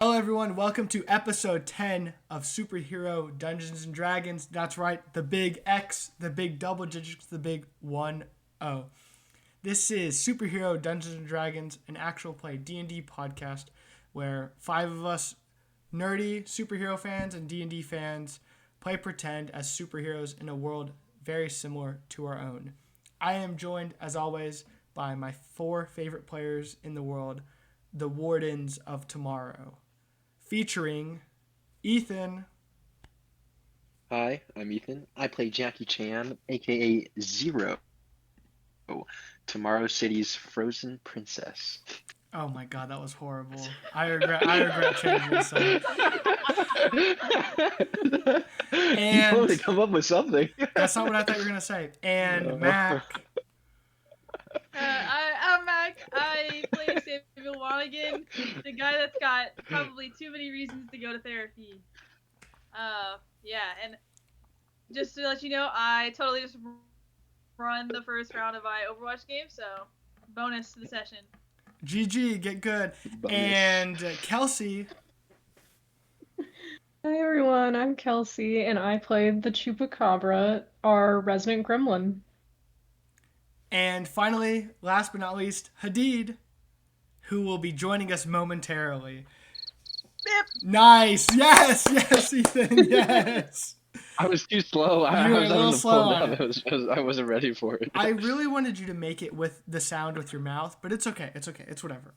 Hello, everyone. Welcome to episode 10 of Superhero Dungeons and Dragons. That's right, the big X, the big double digits, the big 1-0. This is Superhero Dungeons and Dragons, an actual play D&D podcast where five of us nerdy superhero fans and D&D fans play pretend as superheroes in a world very similar to our own. I am joined, as always, by my four favorite players in the world, the Wardens of Tomorrow, featuring Ethan. Hi, I'm Ethan. I play Jackie Chan, aka Zero, Tomorrow City's frozen princess. Oh my god, that was horrible. I regret changing this up. You told me And to come up with something. that's not what I thought you were gonna say. And Uh, Mac. I'm Mack. I play Samuel Monaghan, the guy that's got probably too many reasons to go to therapy. Yeah, and just to let you know, I totally just run the first round of my Overwatch game, so bonus to the session. GG, get good. Bonus. And Kelsey. Hi everyone, I'm Kelsey, and I played the Chupacabra, our resident gremlin. And finally, last but not least, Hadid, who will be joining us momentarily. Bip. Nice! Yes, Ethan, yes! I was too slow. I You were was a little having to slow pull on it down. I wasn't ready for it. I really wanted you to make it with the sound with your mouth, but it's okay. It's whatever.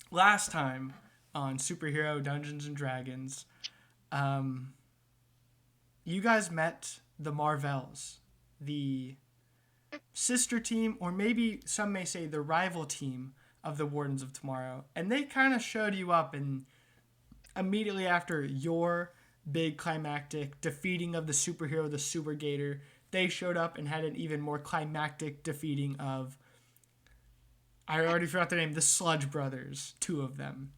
Last time on Superhero Dungeons and Dragons, you guys met the Marvels, the sister team, or maybe some may say the rival team of the Wardens of Tomorrow, and they kind of showed you up, and immediately after your big climactic defeating of the superhero, the Super Gator, they showed up and had an even more climactic defeating of, I already forgot their name, the Sludge Brothers, two of them.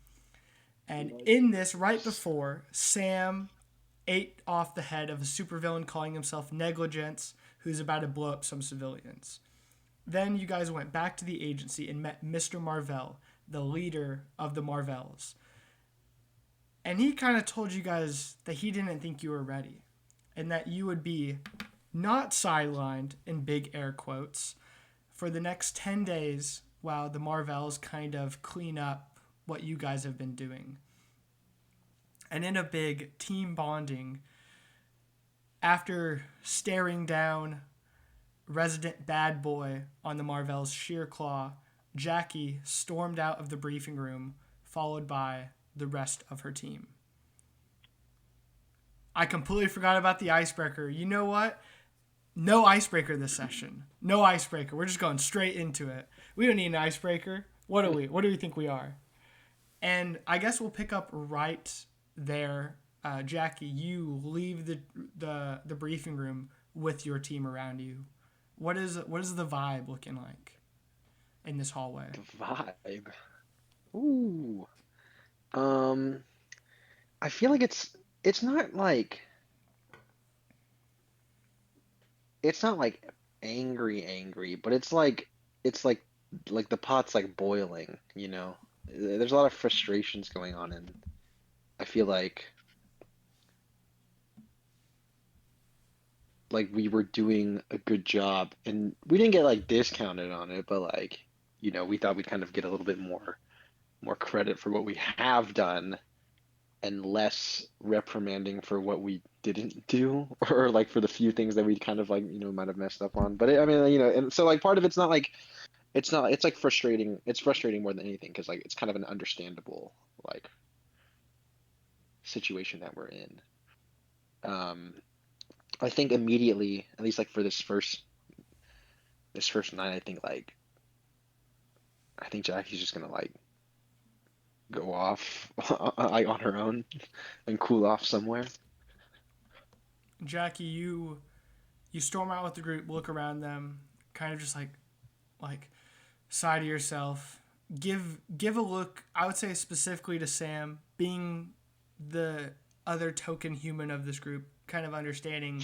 And in this, right before, Sam ate off the head of a supervillain calling himself Negligence, who's about to blow up some civilians. Then you guys went back to the agency and met Mr. Marvell, the leader of the Marvels. And he kind of told you guys that he didn't think you were ready and that you would be not sidelined, in big air quotes, for the next 10 days while the Marvels kind of clean up what you guys have been doing. And in a big team bonding, after staring down resident bad boy on the Marvels' sheer claw, Jackie stormed out of the briefing room, followed by the rest of her team. I completely forgot about the icebreaker. You know what? No icebreaker this session. No icebreaker. We're just going straight into it. We don't need an icebreaker. What do we? What do we think we are? And I guess we'll pick up right there. Jackie, you leave the briefing room with your team around you. What is the vibe looking like in this hallway? The vibe. Ooh. I feel like it's not like angry, but it's like the pot's like boiling, you know. There's a lot of frustrations going on, and I feel like we were doing a good job, and we didn't get like discounted on it, but like, we thought we'd kind of get a little bit more credit for what we have done and less reprimanding for what we didn't do, or like for the few things that we kind of like, might have messed up on. But I mean, and so like part of it's not like it's like frustrating. It's frustrating more than anything because like it's kind of an understandable like situation that we're in. Um, I think immediately, at least like for this first night, I think Jackie's just gonna like go off like on her own and cool off somewhere. Jackie, you storm out with the group, look around them, kind of just like sigh to yourself. Give a look, I would say specifically to Sam, being the other token human of this group, kind of understanding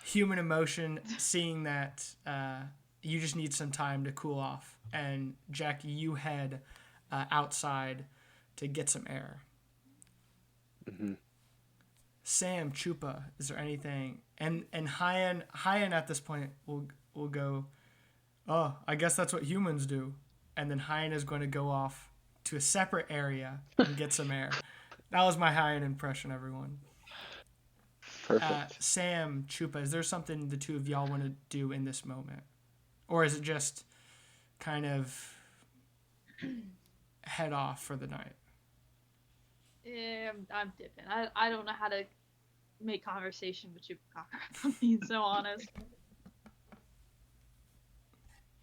human emotion, seeing that you just need some time to cool off. And Jackie, you head outside to get some air. Mm-hmm. Sam, Chupa, is there anything? And Hayyan at this point will go, oh, I guess that's what humans do. And then Hayyan is going to go off to a separate area and get some air. That was my Hayyan impression, everyone. Perfect. Sam, Chupa, is there something the two of y'all want to do in this moment? Or is it just kind of head off for the night? Yeah, I'm dipping. I don't know how to make conversation with Chupacabra, if I'm being so honest.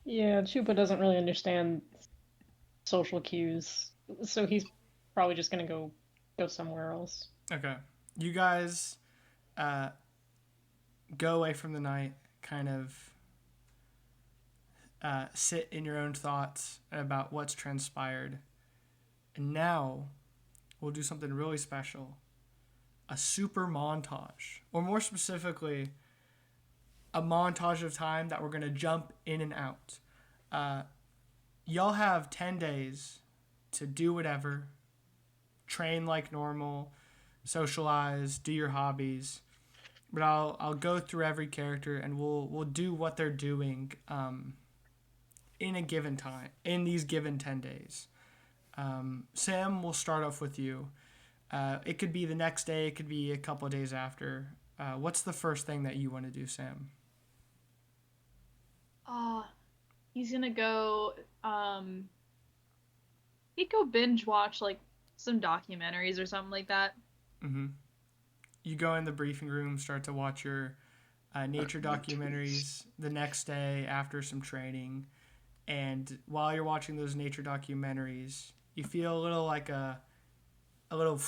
Yeah, Chupa doesn't really understand social cues, so he's probably just gonna go somewhere else. Okay. You guys go away from the night, kind of sit in your own thoughts about what's transpired. And now we'll do something really special. A super montage. Or more specifically, a montage of time that we're going to jump in and out. Y'all have 10 days to do whatever. Train like normal. Socialize. Do your hobbies. But I'll go through every character and we'll do what they're doing in a given time. In these given 10 days. Sam, we'll start off with you. It could be the next day. It could be a couple of days after. What's the first thing that you want to do, Sam? He's gonna go. He'd go binge watch like some documentaries or something like that. Mm-hmm. You go in the briefing room, start to watch your nature documentaries the next day after some training, and while you're watching those nature documentaries, you feel a little like a little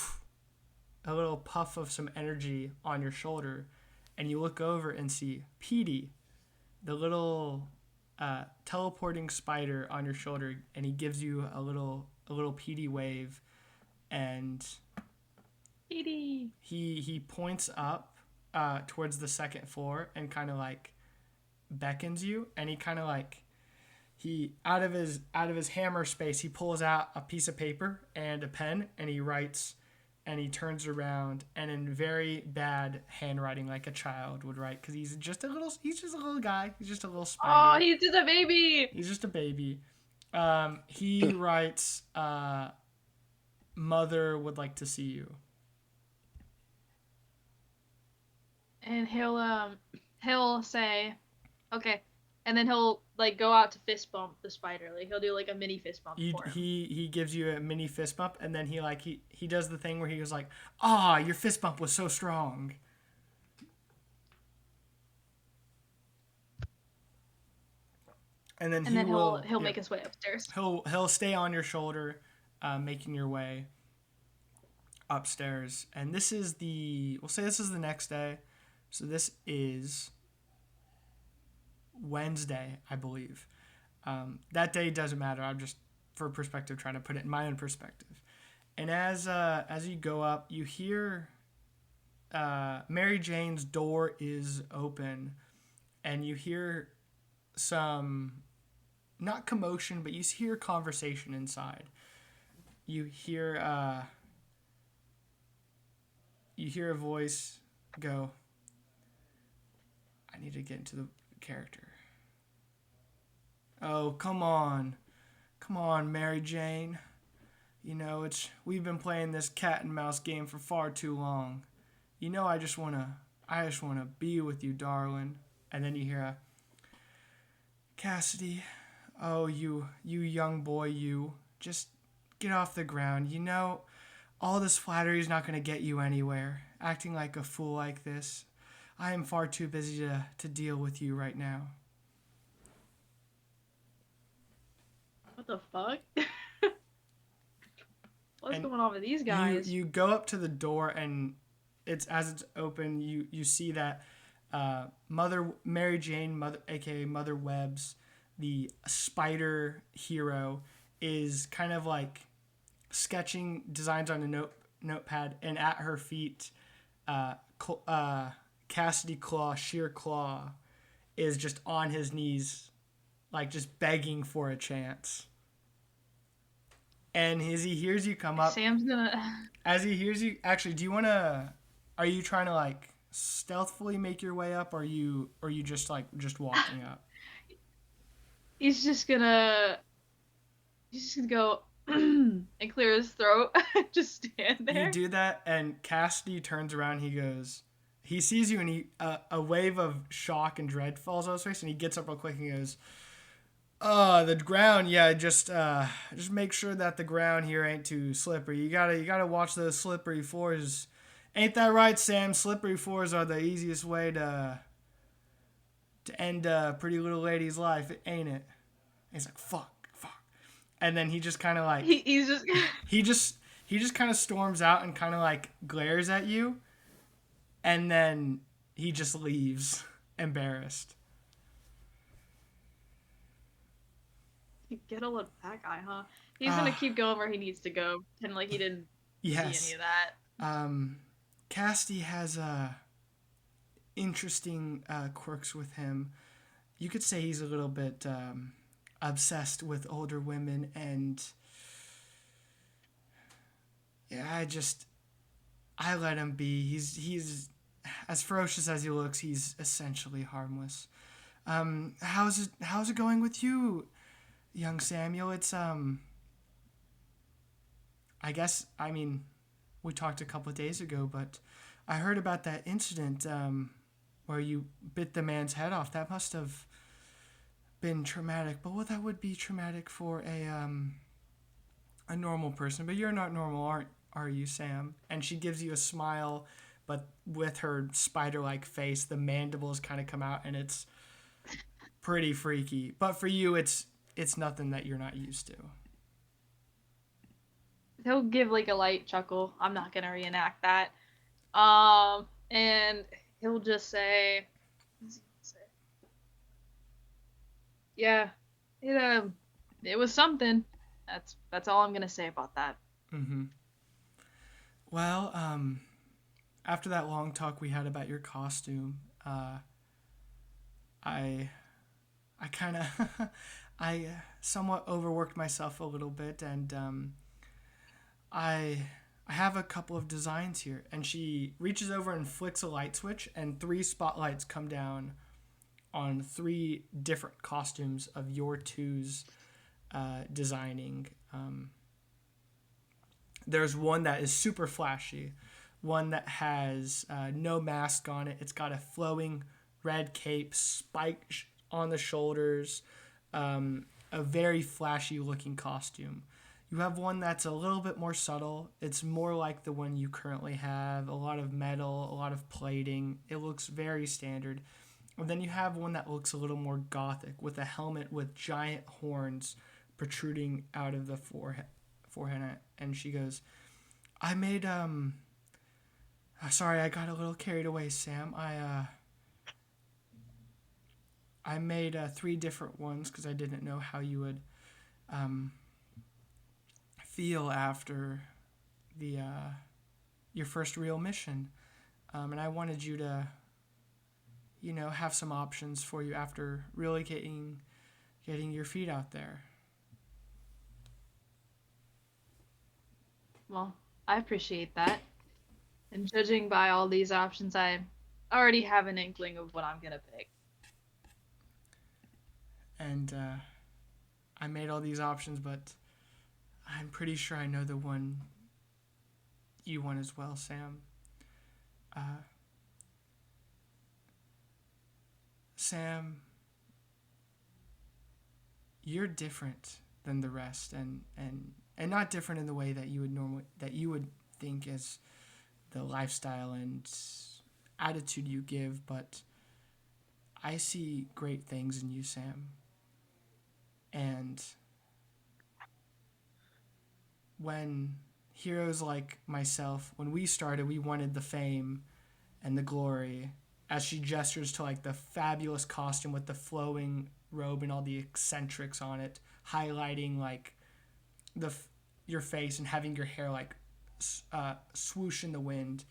puff of some energy on your shoulder, and you look over and see Petey, the little teleporting spider on your shoulder, and he gives you a little Petey wave, and Petey. he points up towards the second floor and kind of like beckons you, and he kind of like he out of his hammer space he pulls out a piece of paper and a pen, and he writes, and he turns around and in very bad handwriting like a child would write, because he's just a little guy, he's just a little spider. Oh, he's just a baby. He's just a baby. He writes, mother would like to see you. And he'll say, okay, and then he'll like go out to fist bump the spider. Like he'll do like a mini fist bump for him. He gives you a mini fist bump, and then he does the thing where he goes like, your fist bump was so strong. And then he'll make his way upstairs. He'll stay on your shoulder, making your way upstairs. And we'll say this is the next day. So this is Wednesday, I believe. That day doesn't matter. I'm just, for perspective, trying to put it in my own perspective. And as you go up, you hear Mary Jane's door is open, and you hear some, not commotion, but you hear conversation inside. You hear a voice go, I need to get into the character. Oh, come on, Mary Jane. You know, we've been playing this cat and mouse game for far too long. You know, I just wanna be with you, darling. And then you hear a, Cassidy, oh, you young boy, you just get off the ground. You know, all this flattery is not gonna get you anywhere. Acting like a fool like this. I am far too busy to deal with you right now. What the fuck? What's going on with these guys? You go up to the door, and as it's open, you see that Mary Jane, aka Mother Webbs, the spider hero, is kind of like sketching designs on a notepad, and at her feet, Cassidy Claw, Sheer Claw, is just on his knees, like just begging for a chance. And as he hears you come up, Sam's gonna. as he hears you, actually, do you want to? Are you trying to like stealthily make your way up, or are you just like just walking up? He's just gonna. He's just gonna go and clear his throat. Just stand You there. do that, and Cassidy turns around. He sees you, and a wave of shock and dread falls on his face, and he gets up real quick and he goes, "Oh, the ground. Yeah, just make sure that the ground here ain't too slippery. You gotta watch those slippery floors. Ain't that right, Sam? Slippery floors are the easiest way to end a pretty little lady's life, ain't it?" And he's like, "Fuck." And then he just kind of like He's just. he just he just kind of storms out and kind of like glares at you, and then he just leaves, embarrassed. Get a look at that guy, huh? He's gonna keep going where he needs to go, pretend like he didn't see Yes. any of that. Cassidy has interesting quirks with him. You could say he's a little bit obsessed with older women, and yeah, I let him be. He's as ferocious as he looks. He's essentially harmless. How's it going with you, young Samuel? It's I mean, we talked a couple of days ago, but I heard about that incident where you bit the man's head off. That must have been traumatic. But well, that would be traumatic for a normal person. But you're not normal, are you, Sam? And she gives you a smile, but with her spider-like face, the mandibles kind of come out, and it's pretty freaky. But for you, it's nothing that you're not used to. He'll give like a light chuckle. I'm not gonna reenact that. And he'll just say, what does he say? Yeah, it was something. That's all I'm gonna say about that. Mm-hmm. Well, after that long talk we had about your costume, I kind of I somewhat overworked myself a little bit, and I have a couple of designs here. And she reaches over and flicks a light switch, and 3 spotlights come down on 3 different costumes of your two's designing. There's one that is super flashy, one that has no mask on it. It's got a flowing red cape, spike on the shoulders, a very flashy looking costume. You have one that's a little bit more subtle. It's more like the one you currently have. A lot of metal, a lot of plating. It looks very standard. And then you have one that looks a little more gothic, with a helmet with giant horns protruding out of the forehead. And she goes, I made sorry, I got a little carried away, Sam. I made 3 different ones because I didn't know how you would feel after the your first real mission, and I wanted you to, have some options for you after really getting your feet out there. Well, I appreciate that. And judging by all these options, I already have an inkling of what I'm gonna pick. And I made all these options, but I'm pretty sure I know the one you want as well, Sam. Sam, you're different than the rest, and not different in the way that you would think as the lifestyle and attitude you give, but I see great things in you, Sam. And when heroes like myself, when we started, we wanted the fame and the glory. As she gestures to like the fabulous costume with the flowing robe and all the eccentrics on it, highlighting like your face and having your hair like swoosh in the wind.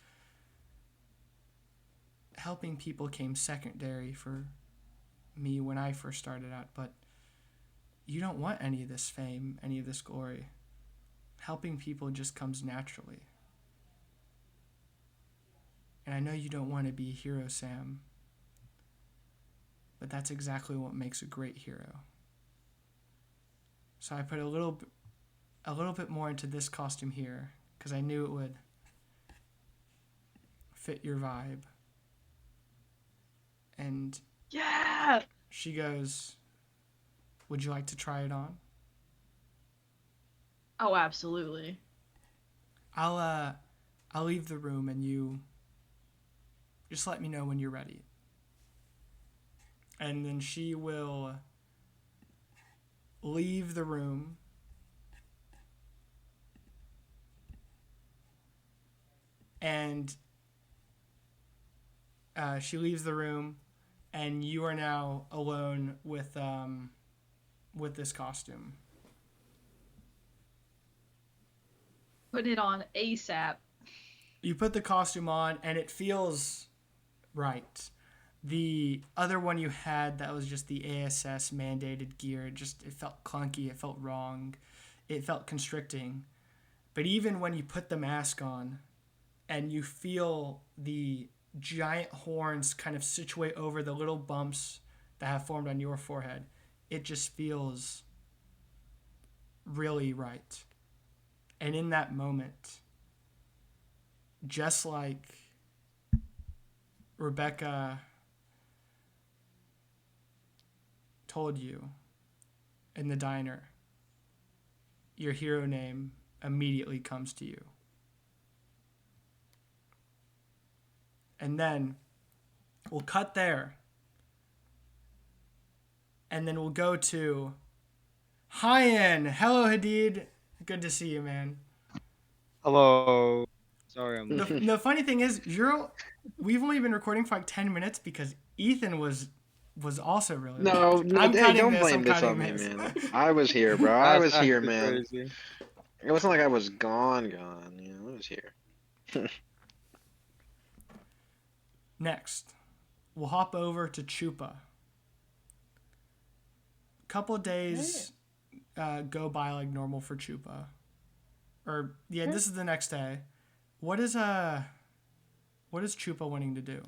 Helping people came secondary for me when I first started out, but you don't want any of this fame, any of this glory. helping people just comes naturally. And I know you don't want to be a hero, Sam, but that's exactly what makes a great hero. So I put a little bit more into this costume here because I knew it would fit your vibe. And Yeah. she goes, "Would you like to try it on?" Oh, absolutely. I'll leave the room and you just let me know when you're ready. And then she will leave the room. And she leaves the room, and you are now alone with this costume. Put it on ASAP. You put the costume on, and it feels right. The other one you had that was just the ASS mandated gear, it felt clunky, it felt wrong, it felt constricting. But even when you put the mask on and you feel the giant horns kind of situate over the little bumps that have formed on your forehead, it just feels really right. And in that moment, just like Rebecca told you in the diner, your hero name immediately comes to you. And then we'll cut there. And then we'll go to Hayyan. Hello, Hadid. Good to see you, man. Hello. Sorry, I'm late. The funny thing is, we've only been recording for like 10 minutes because Ethan was also really No, late. no, I'm hey, cutting don't this. blame I'm this cutting on me, this. man. I was here, bro. I was here, actually man. crazy. It wasn't like I was gone. You know, I was here. Next, we'll hop over to Chupa. Couple of days go by like normal for Chupa. Or yeah, this is the next day. What is Chupa wanting to do?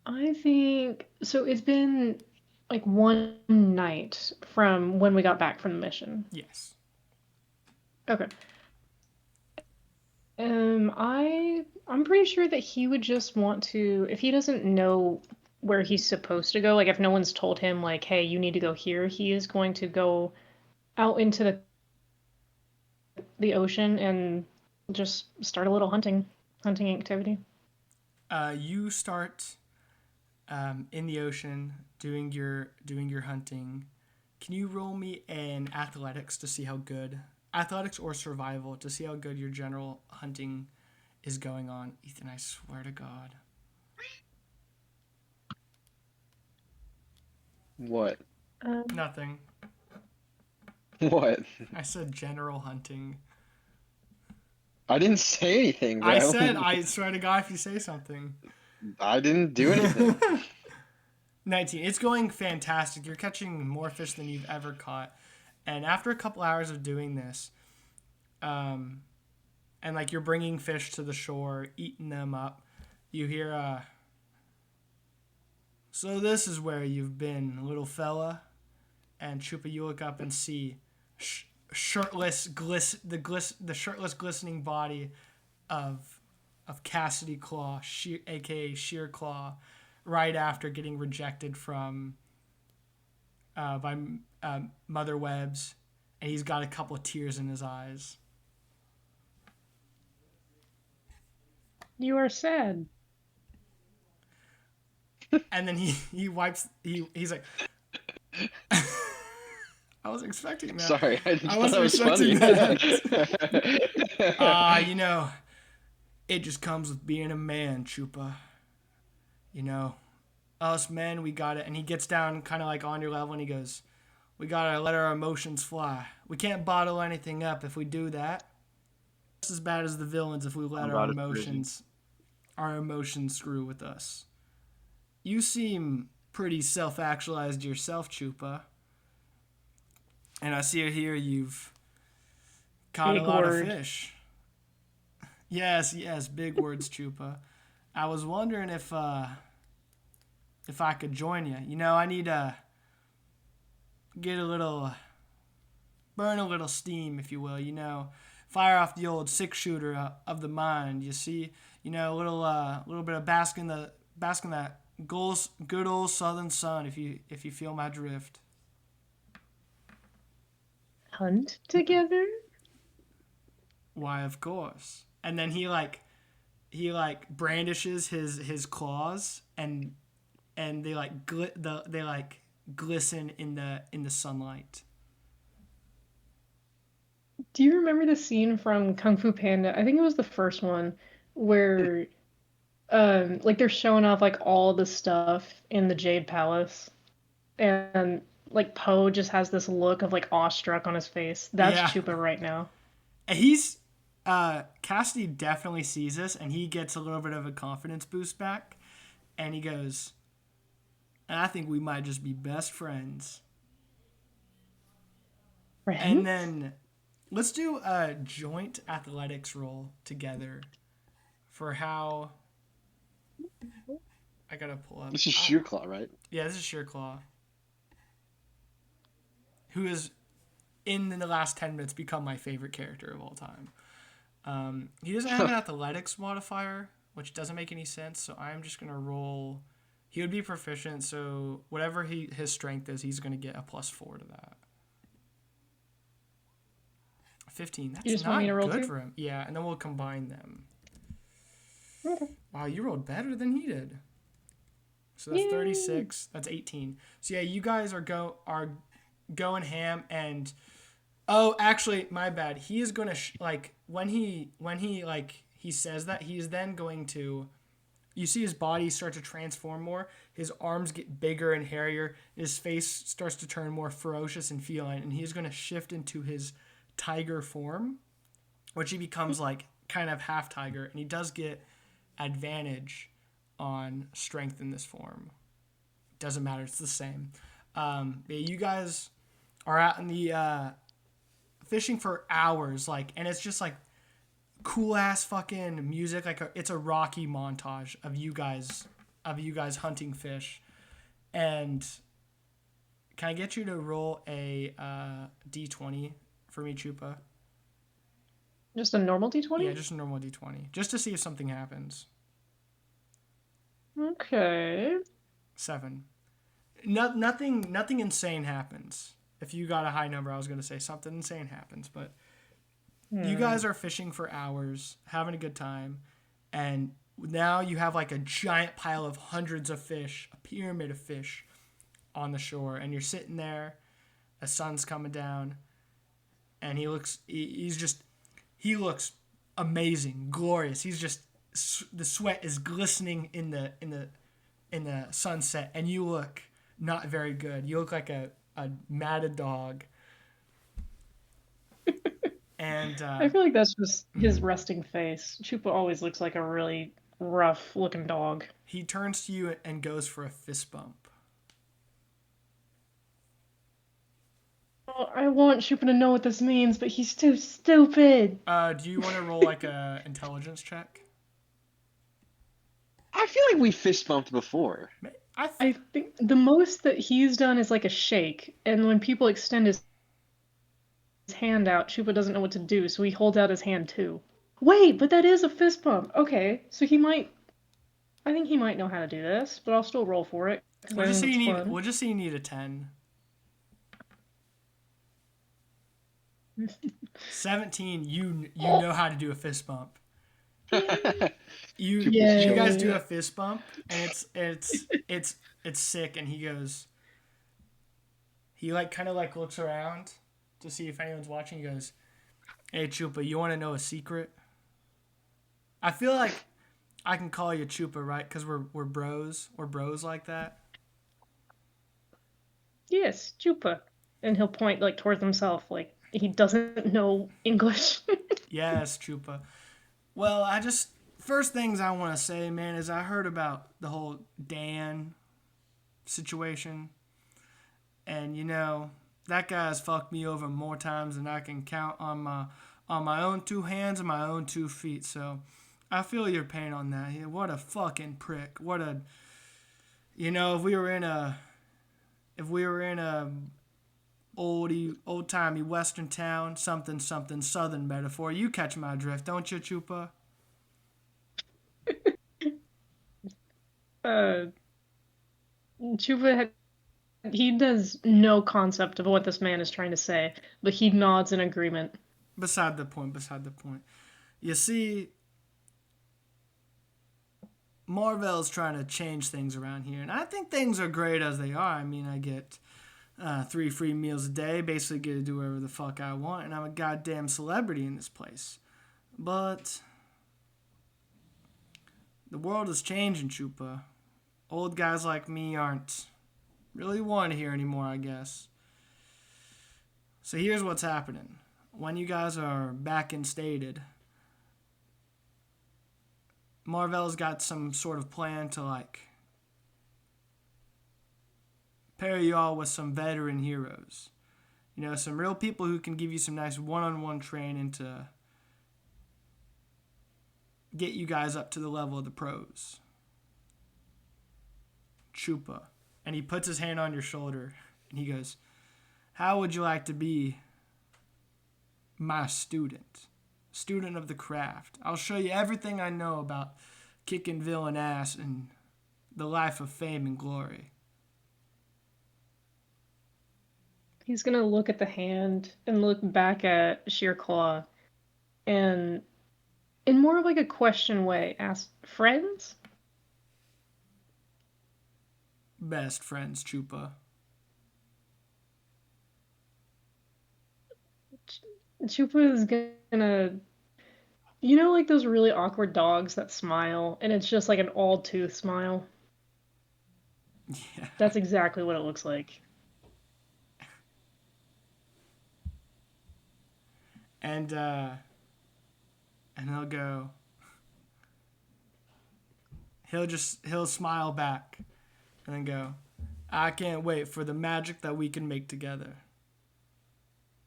I think so. It's been like one night from when we got back from the mission. Yes. Okay. I'm pretty sure that he would just want to, if he doesn't know where he's supposed to go, like if no one's told him like, hey, you need to go here, he is going to go out into the ocean and just start a little hunting activity. You start in the ocean doing your hunting. Can you roll me an athletics to see how good athletics or survival to see how good your general hunting is going on, Ethan? I swear to God. What? Nothing. What? I said general hunting. I didn't say anything, bro. I said, I swear to God, if you say something. I didn't do anything. 19. It's going fantastic. You're catching more fish than you've ever caught. And after a couple hours of doing this, and like you're bringing fish to the shore, eating them up, you hear, so this is where you've been, little fella. And Chupa, you look up and see the shirtless glistening body of Cassidy Claw, aka Sheer Claw, right after getting rejected from by Mother Webbs, and he's got a couple of tears in his eyes. You are sad. And then he wipes. He's like, I was expecting that. Sorry, I just I thought wasn't that was expecting funny. that. You know, it just comes with being a man, Chupa. You know, us men, we got it. And he gets down kind of like on your level and he goes, we got to let our emotions fly. We can't bottle anything up. If we do that, just as bad as the villains if we let our emotions screw with us. You seem pretty self-actualized yourself, Chupa. And I see here you've caught Big a lot word. of fish. Yes, big words, Chupa. I was wondering if I could join you. You know, I need to burn a little steam, if you will. You know, fire off the old 6-shooter of the mind. You see, you know, a little bit of bask in that good old southern sun. If you feel my drift. Hunt together? Why, of course. And then he brandishes his claws and they glisten in the sunlight. Do you remember the scene from Kung Fu Panda? I think it was the first one where like they're showing off like all the stuff in the Jade Palace and like Poe just has this look of like awestruck on his face. That's Yeah. Chupa right now. And he's Cassidy definitely sees this and he gets a little bit of a confidence boost back and he goes, I think we might just be best friends. Friends? And then let's do a joint athletics roll together for how I gotta pull up. This is Shearclaw, right? Yeah, this is Shearclaw. Who has, in the last 10 minutes, become my favorite character of all time. He doesn't have an athletics modifier, which doesn't make any sense, so I'm just going to roll. He would be proficient, so whatever his strength is, he's going to get a +4 to that. 15. That's You just not want me to roll good too? for him. Yeah, and then we'll combine them. Okay. Wow, you rolled better than he did. So that's Yay. 36. That's 18. So yeah, you guys are going ham and oh, actually, my bad. He is going to when he says that, he's then going to, you see his body start to transform more. His arms get bigger and hairier. His face starts to turn more ferocious and feline, and he's going to shift into his tiger form, which he becomes like kind of half tiger, and he does get advantage on strength in this form. Doesn't matter, it's the same. Yeah, you guys are out in the fishing for hours, and it's just like cool ass fucking music, it's a Rocky montage of you guys hunting fish. And can I get you to roll a d20 for me, Chupa? Just a normal D20? Yeah, just a normal d20, just to see if something happens. Okay. 7. Nothing insane happens. If you got a high number, I was going to say something insane happens, but you guys are fishing for hours, having a good time, and now you have like a giant pile of hundreds of fish, a pyramid of fish on the shore, and you're sitting there, the sun's coming down, and he looks amazing, glorious. He's just, the sweat is glistening in the sunset, and you look not very good. You look like a matted dog. And I feel like that's just his resting face. Chupa always looks like a really rough looking dog. he turns to you and goes for a fist bump. Oh, I want Chupa to know what this means, but he's too stupid. Do you want to roll like a intelligence check? I feel like we fist bumped before. I think the most that he's done is like a shake, and when people extend his hand out, Chupa doesn't know what to do, so he holds out his hand too. Wait, but that is a fist bump. Okay, so I think he might know how to do this, but I'll still roll for it. We'll just say you need a 10. 17, you know how to do a fist bump. You guys do a fist bump, and it's sick. And he kind of looks around to see if anyone's watching. He goes, "Hey Chupa, you want to know a secret? I feel like I can call you Chupa, right? Because we're bros. We're bros like that." Yes, Chupa. And he'll point towards himself like he doesn't know English. Yes, Chupa. Well, first things I want to say, man, is I heard about the whole Dan situation. And, that guy has fucked me over more times than I can count on my own 2 hands and my own 2 feet. So I feel your pain on that. What a fucking prick. What a, if we were in a old timey western town, something southern metaphor. You catch my drift, don't you, Chupa? Chupa, he has no concept of what this man is trying to say, but he nods in agreement. Beside the point. You see, Marvell's trying to change things around here, and I think things are great as they are. I mean, I get 3 free meals a day, basically get to do whatever the fuck I want, and I'm a goddamn celebrity in this place. But the world is changing, Chupa. Old guys like me aren't really wanted here anymore, I guess. So here's what's happening. When you guys are back instated, Marvell's got some sort of plan to, pair you all with some veteran heroes. Some real people who can give you some nice one-on-one training to get you guys up to the level of the pros. Chupa. And he puts his hand on your shoulder, and he goes, how would you like to be my student of the craft? I'll show you everything I know about kicking villain ass and the life of fame and glory. He's gonna look at the hand and look back at Sheerclaw and in more of a question way ask, friends? Best friends, Chupa. Chupa is gonna, those really awkward dogs that smile, and it's just an all-tooth smile. Yeah. That's exactly what it looks like. And he'll go. He'll smile back, and then go, I can't wait for the magic that we can make together.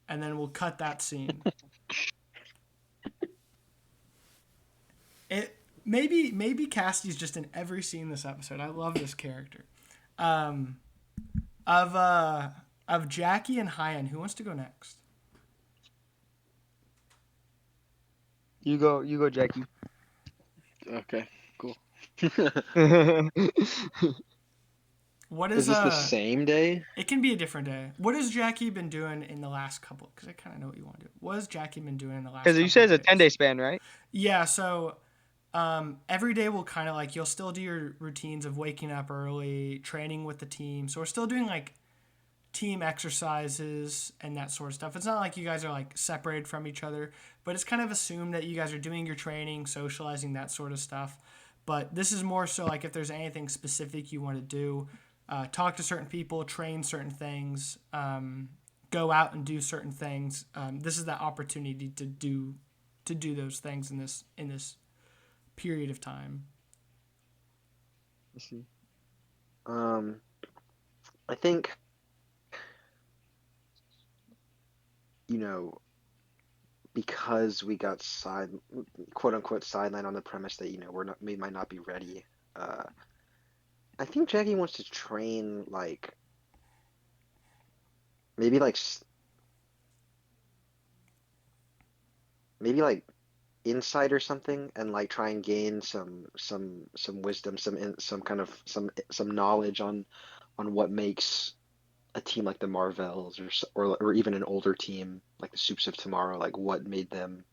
And then we'll cut that scene. Maybe Cassidy's just in every scene this episode. I love this character. Of Jackie and Hayyan, who wants to go next? You go, Jackie. Okay, cool. What Is this the same day? It can be a different day. What has Jackie been doing in the last couple? Because I kind of know what you want to do. What has Jackie been doing in the last? Because you said it's a 10-day span, right? Yeah. So every day will kind of you'll still do your routines of waking up early, training with the team. So we're still doing team exercises and that sort of stuff. It's not like you guys are separated from each other, but it's kind of assumed that you guys are doing your training, socializing, that sort of stuff. But this is more so if there's anything specific you want to do, talk to certain people, train certain things, go out and do certain things. This is that opportunity to do those things in this period of time. I see. I think, because we got quote unquote sidelined on the premise that we might not be ready. I think Jackie wants to train maybe insight or something, and try and gain some wisdom, some knowledge on what makes a team like the Marvells or even an older team like the Soups of Tomorrow, what made them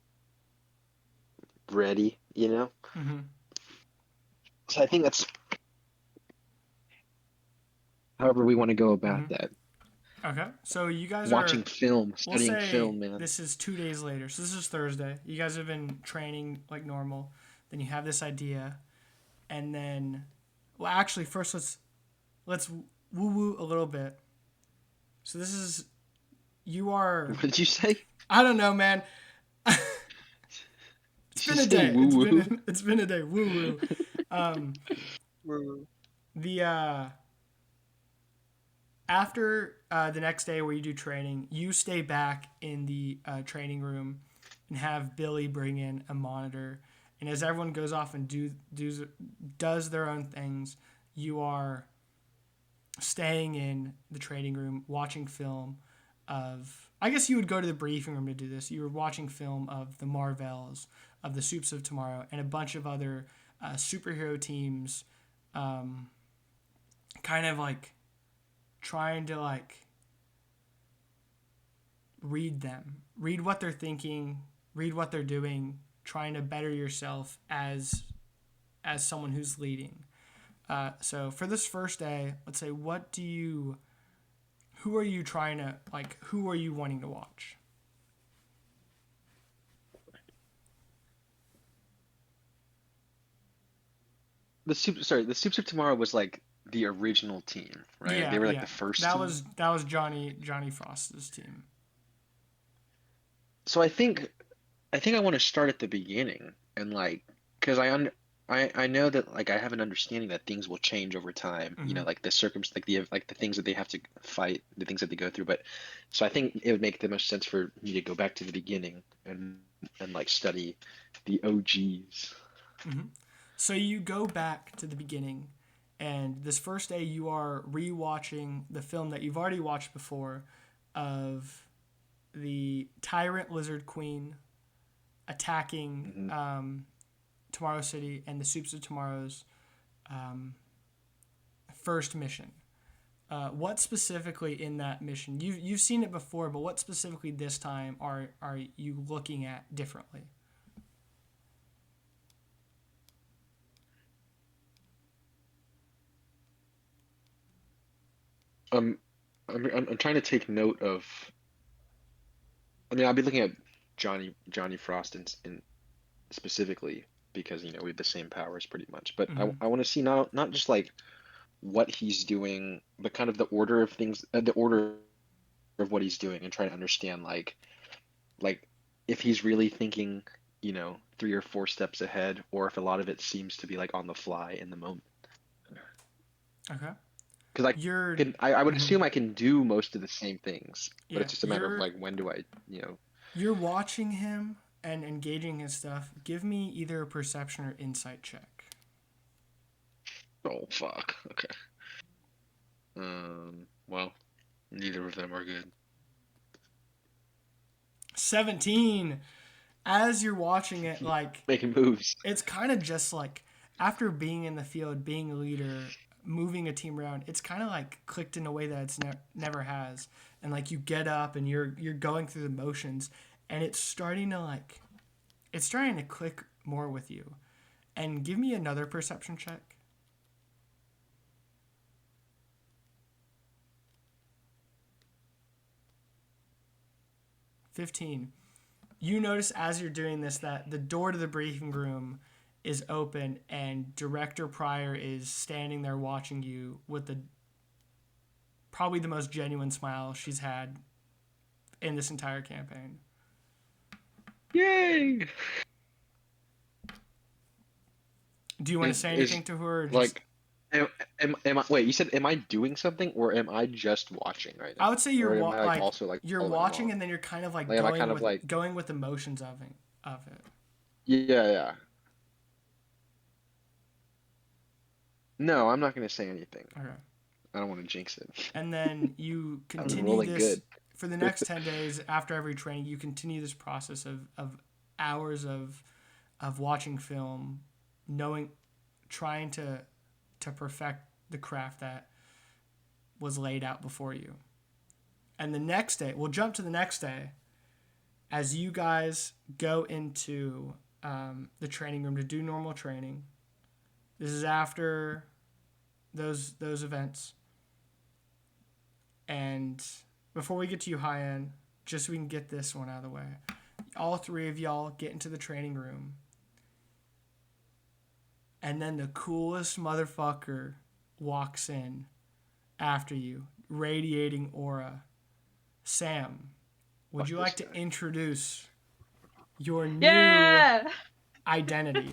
ready, Mm-hmm. So I think that's however we want to go about that. Okay, so you guys watching film, we'll studying say film, man. This is 2 days later, so this is Thursday. You guys have been training like normal. Then you have this idea, and then, well, actually, first let's woo woo a little bit. So this is, you are. What did you say? I don't know, man. It's been a day. Woo-woo? It's been a day. Woo woo. Woo. The after the next day where you do training, you stay back in the training room and have Billy bring in a monitor. And as everyone goes off and does their own things, you are staying in the training room watching film of. I guess you would go to the briefing room to do this. You were watching film of the Marvels, of the Soups of Tomorrow, and a bunch of other superhero teams, kind of like trying to like read what they're thinking, read what they're doing, trying to better yourself as someone who's leading. So for this first day, let's say, who are you trying to, like, who are you wanting to watch? The Soups of Tomorrow was like the original team, right? Yeah, They were like yeah. the first That team. was Johnny Frost's team. So I think I want to start at the beginning and like because I know that like I have an understanding that things will change over time. You know, like the things that they have to fight, the things that they go through. But so I think it would make the most sense for me to go back to the beginning and like study the OGs. So you go back to the beginning, and this first day you are rewatching the film that you've already watched before of the Tyrant Lizard Queen attacking Tomorrow City and the Soups of Tomorrow's first mission. What specifically in that mission? You've seen it before, but what specifically this time are you looking at differently? I'm trying to take note of. I mean, I'll be looking at Johnny Frost in specifically because we have the same powers pretty much. But I want to see not just like what he's doing, but kind of the order of things, the order of what he's doing, and try to understand like if he's really thinking 3 or 4 steps ahead, or if a lot of it seems to be like on the fly in the moment. Okay. Because I would assume I can do most of the same things, but Yeah, it's just a matter of like when do I. You're watching him and engaging his stuff. Give me either a perception or insight check. Oh fuck. Okay. Well, neither of them are good. 17. As you're watching it, like Making moves. it's kind of just like after being in the field, being a leader, moving a team around, it's kind of like clicked in a way that it's never has. And like you get up and you're going through the motions, and it's starting to click more with you. And give me another perception check. 15. You notice as you're doing this that the door to the briefing room is open and Director Pryor is standing there watching you with probably the most genuine smile she's had in this entire campaign. Yay! Do you want to say anything to her? Or just... Like, am I? Wait, you said am I doing something or am I just watching right now? I would say you're you're watching along? and then you're kind of like Like, going with emotions of it. Yeah. No, I'm not gonna say anything. Okay. I don't want to jinx it. And then you continue this for the next 10 days after every training. You continue this process of hours of watching film, trying to perfect the craft that was laid out before you. And the next day, we'll jump to the next day as you guys go into the training room to do normal training. This is after those events. And before we get to you, Hayyan, just so we can get this one out of the way, all three of y'all get into the training room. And then the coolest motherfucker walks in after you, radiating aura. Sam, would you like to introduce your new identity?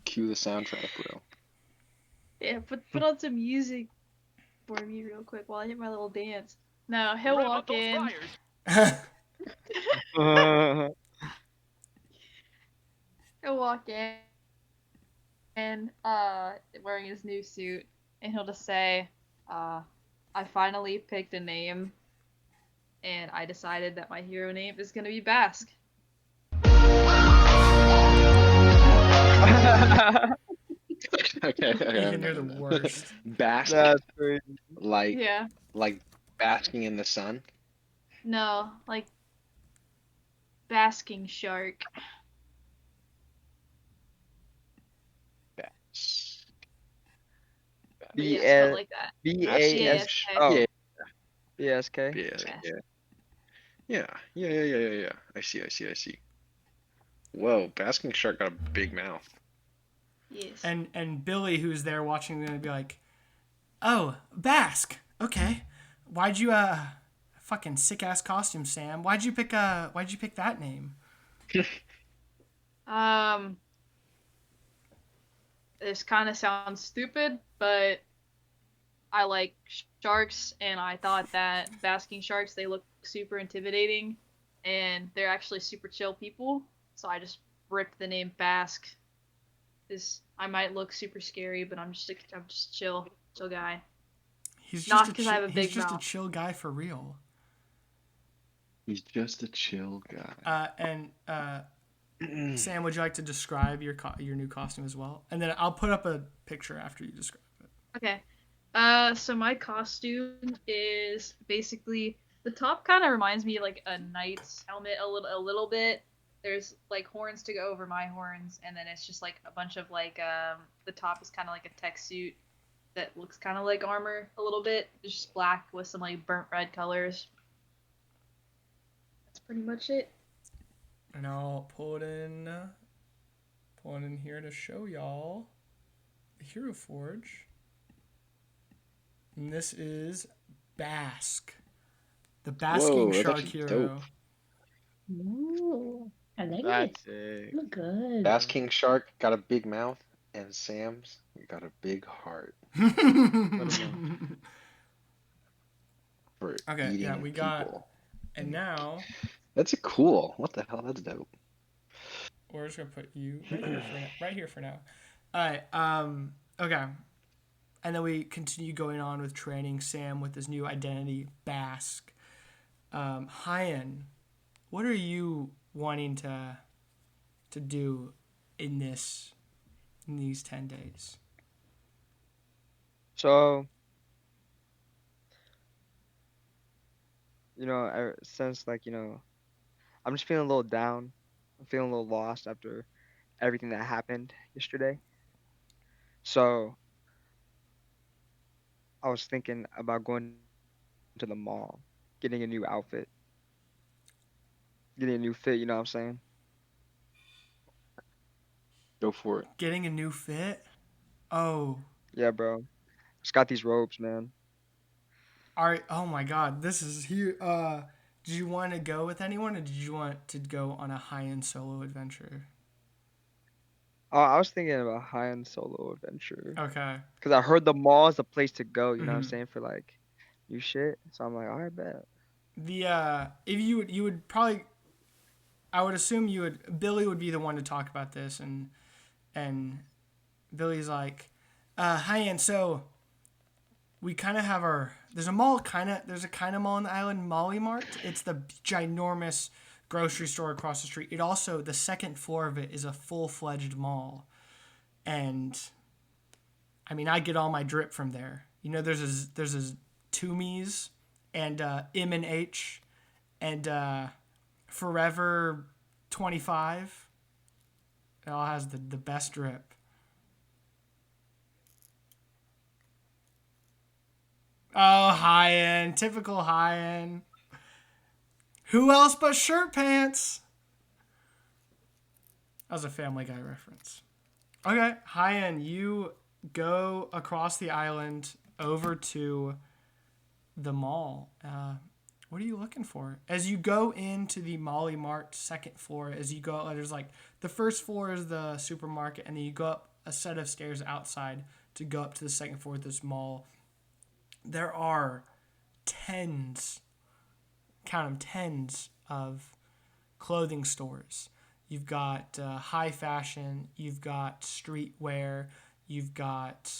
Cue the soundtrack, bro. Yeah, put on some music. for me real quick while I hit my little dance. No, he'll walk in. He'll walk in, wearing his new suit, and he'll just say, I finally picked a name, and I decided that my hero name is gonna be Bask. Okay. Ethan, you're the worst. Bask, That's crazy. like Yeah. like basking in the sun. No, like basking shark. Bask. But yeah, spelled like that. BAS. BASK. Oh, Yeah, BSK. yeah, Bask. yeah. I see. Whoa, basking shark got a big mouth. Yes. And Billy, who's there watching, gonna be like, "Oh, Bask. Okay. Why'd you fucking sick ass costume, Sam? Why'd you pick that name?" This kind of sounds stupid, but I like sharks, and I thought that basking sharks, they look super intimidating, and they're actually super chill people. So I just ripped the name Bask. I might look super scary, but I'm just chill guy. He's Not just a 'cause I have a he's big just a mouth. chill guy for real. He's just a chill guy. Sam, would you like to describe your new costume as well? And then I'll put up a picture after you describe it. Okay. So my costume is basically the top kind of reminds me of like a knight's helmet a little bit. There's like horns to go over my horns, and then it's just like a bunch of like the top is kind of like a tech suit that looks kind of like armor a little bit. It's just black with some like burnt red colors. That's pretty much it. And I'll pull it in here to show y'all the Hero Forge. And this is Bask, the basking Whoa, that's shark actually hero. dope. Ooh, I like it. That's it. Look good. Basking shark got a big mouth, and Sam's got a big heart for Okay, eating yeah, we got, people. and now That's cool. What the hell? That's dope. we're just gonna put you right here for now. All right. Okay. And then we continue going on with training Sam with his new identity, Bask. Hayyan, what are you wanting to do in these 10 days? So, since I'm just feeling a little down. I'm feeling a little lost after everything that happened yesterday. So I was thinking about going to the mall, getting a new outfit, getting a new fit. You know what I'm saying? Go for it. Getting a new fit? Oh. Yeah, bro. Just got these robes, man. All right. Oh my God. This is here. Did you want to go with anyone, or did you want to go on a high-end solo adventure? Oh, I was thinking about high-end solo adventure Okay. because I heard the mall is the place to go. You know what I'm Mhm. saying, for like new shit. So I'm like, all right, bet. If you would probably, I would assume Billy would be the one to talk about this, and Billy's like, Hayyan, so we kind of have there's a mall there's a kind of mall on the island, Molly Mart. It's the ginormous grocery store across the street. It also, the second floor of it is a full-fledged mall. And I mean, I get all my drip from there. You know, there's a Toomey's and M&H and Forever 25. It all has the best drip. Oh, Hayyan. Typical Hayyan. Who else but Shirt Pants? That was a Family Guy reference. Okay, Hayyan, you go across the island over to the mall. What are you looking for? As you go into the Molly Mart second floor, as you go, there's like the first floor is the supermarket, and then you go up a set of stairs outside to go up to the second floor of this mall. there are tens, count them, tens of clothing stores. You've got high fashion, you've got streetwear, you've got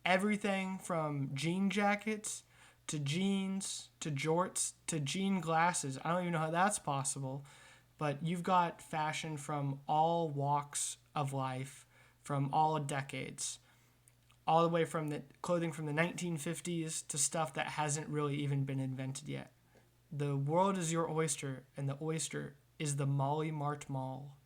everything from jean jackets to jeans to jorts to jean glasses. I don't even know how that's possible, but you've got fashion from all walks of life, from all decades, all the way from the clothing from the 1950s to stuff that hasn't really even been invented yet. The world is your oyster, and the oyster is the Molly Mart Mall.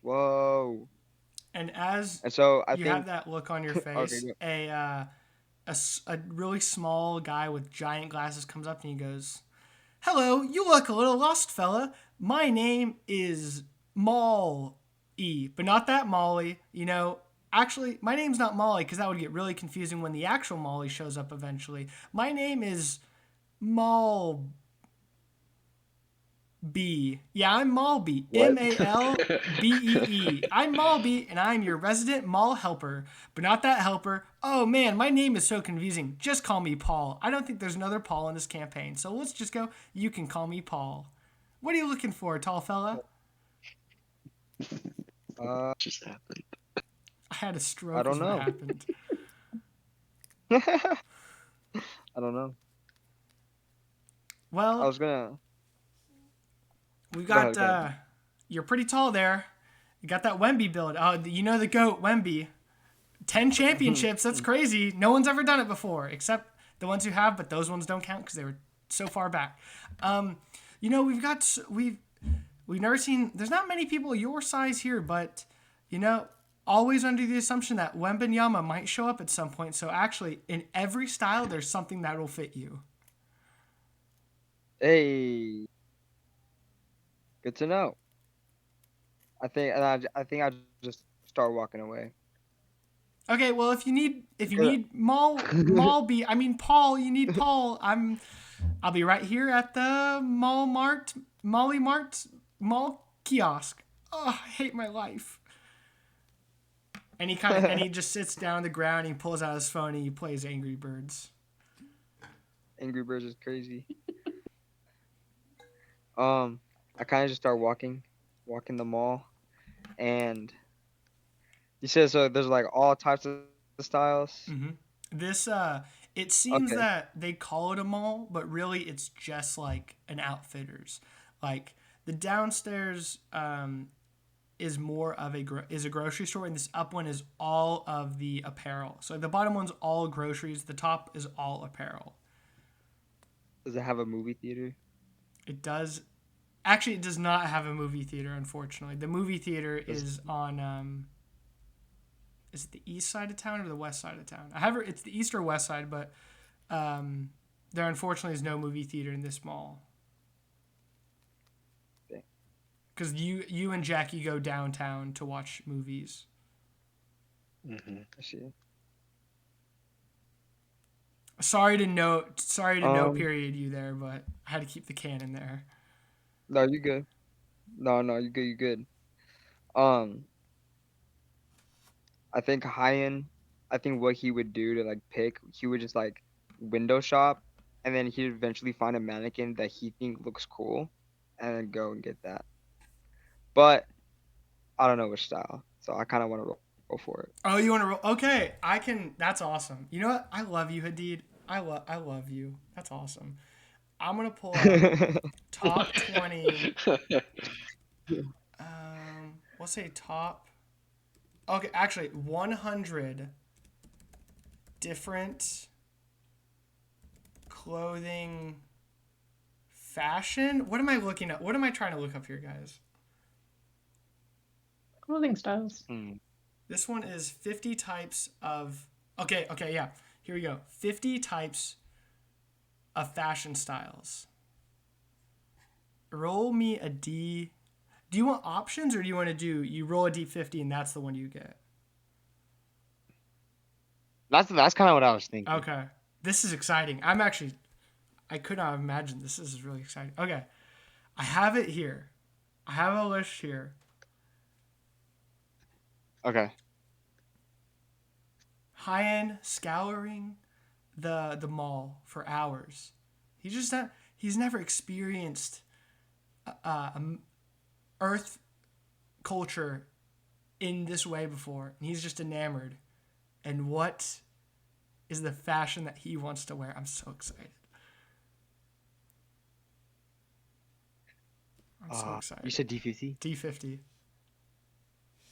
Whoa. And as And so I you have think that look on your okay, face, a really small guy with giant glasses comes up and he goes, "Hello, you look a little lost, fella. My name is Maul E, but not that Molly. You know, actually, my name's not Molly because that would get really confusing when the actual Molly shows up eventually. My name is Maul B. Yeah, I'm Malby. what? Malbee. I'm Malby, and I'm your resident mall helper, but not that helper. Oh man, my name is so confusing. Just call me Paul. I don't think there's another Paul in this campaign, so let's just go. You can call me Paul. What are you looking for, tall fella? Just happened. I had a I stroke don't is what know. happened. I don't know. I Well, was gonna we've go ahead, got, go ahead. you're pretty tall there. You got that Wemby build. Oh, you know the GOAT, Wemby. 10 championships. That's crazy. No one's ever done it before, except the ones who have, but those ones don't count because they were so far back. You know, we've never seen. There's not many people your size here, but you know, always under the assumption that Wembanyama might show up at some point. So actually, in every style, there's something that will fit you. Hey, good to know. I think I just start walking away. Okay, well, if you need Because Paul, you need Paul. I'll be right here at the Molly Mart Mall kiosk. Oh, I hate my life. And he just sits down on the ground. And he pulls out his phone and he plays Angry Birds. Angry Birds is crazy. I kind of just start walking the mall, and you said so. There's like all types of styles. Mm-hmm. This it seems Okay. that they call it a mall, but really it's just like an Outfitters. Like the downstairs is more of a grocery store, and this up one is all of the apparel. So the bottom one's all groceries. The top is all apparel. Does it have a movie theater? It does. Actually, it does not have a movie theater. Unfortunately, the movie theater Does- is on. Is it the east side of town or the west side of town? I have it's the east or west side, but there unfortunately is no movie theater in this mall. Okay. Because you and Jackie go downtown to watch movies. Mm-hmm. I see. Sorry to no Um, period you there, but I had to keep the canon there. no, you good. No, you good. You good. Um, I think Hayyan, I think what he would do to like pick, he would just like window shop, and then he'd eventually find a mannequin that he think looks cool, and then go and get that. But I don't know which style, so I kind of want to go for it. Oh, you want to roll? Okay, I can. That's awesome. You know what? I love you, Hadid. I love you. That's awesome. I'm gonna pull up top 20. We'll say top. Okay, actually, 100 different clothing fashion. What am I looking at? What am I trying to look up here, guys? Clothing styles. This one is 50 types of. Okay, yeah. Here we go. 50 types of fashion styles. Roll me a D. Do you want options or do you want to do you roll a D50 and that's the one you get? That's kind of what I was thinking. Okay. This is exciting. I could not have imagined this. This is really exciting. Okay. I have it here. I have a list here. Okay. Hayyan scouring the mall for hours. He's never experienced Earth culture in this way before. And he's just enamored. And what is the fashion that he wants to wear? I'm so excited. I'm so excited. You said D50? D50.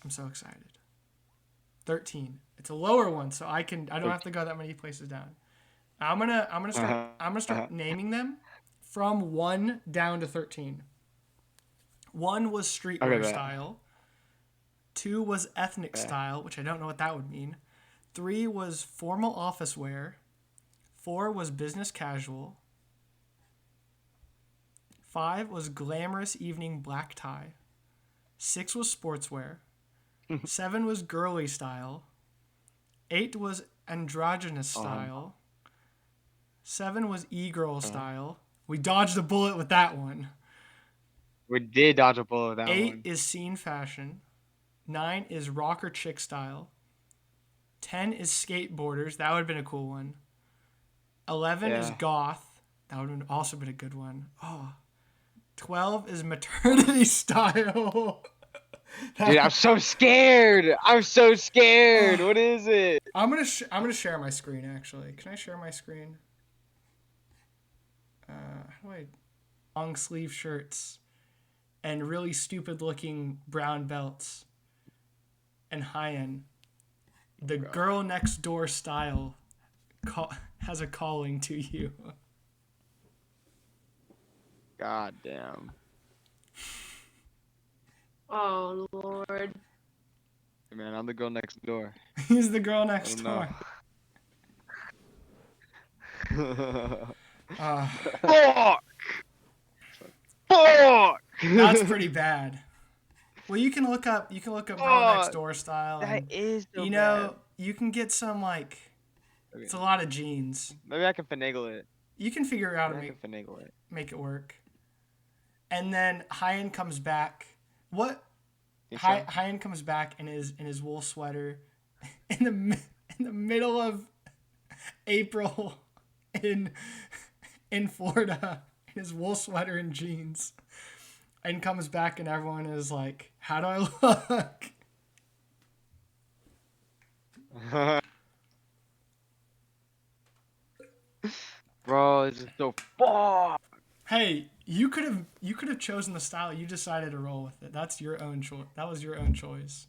I'm so excited. 13. It's a lower one, so I don't have to go that many places down. I'm gonna start naming them from 1 down to 13. 1 was streetwear style. 2 was ethnic style, which I don't know what that would mean. 3 was formal office wear. 4 was business casual. 5 was glamorous evening black tie. 6 was sportswear. 7 was girly style. 8 was androgynous style. 7 was e-girl style. We dodged a bullet with that one. We did dodge a bullet with that 8 one. is scene fashion. 9 is rocker chick style. 10 is skateboarders. That would have been a cool one. 11 is goth. That would have also been a good one. Oh. 12 is maternity style. Dude, I'm so scared. What is it? I'm gonna share my screen actually. Can I share my screen? How do I? Long sleeve shirts, and really stupid looking brown belts. And Hayyan, the girl next door style, has a calling to you. God damn. Oh Lord. Hey, man, I'm the girl next door. He's the girl next door. Fuck! Fuck! That's pretty bad. Well, you can look up girl next door style. That is so bad. You can get some like. Okay. It's a lot of jeans. Maybe I can finagle it. You can figure out how to make it work. And then Hayyan comes back. Hayyan comes back in his wool sweater in the middle of April in Florida in his wool sweater and jeans, and comes back and everyone is like, "How do I look?" Bro, this is so fuck. Hey, you could have chosen the style. You decided to roll with it. That's your own choice. That was your own choice.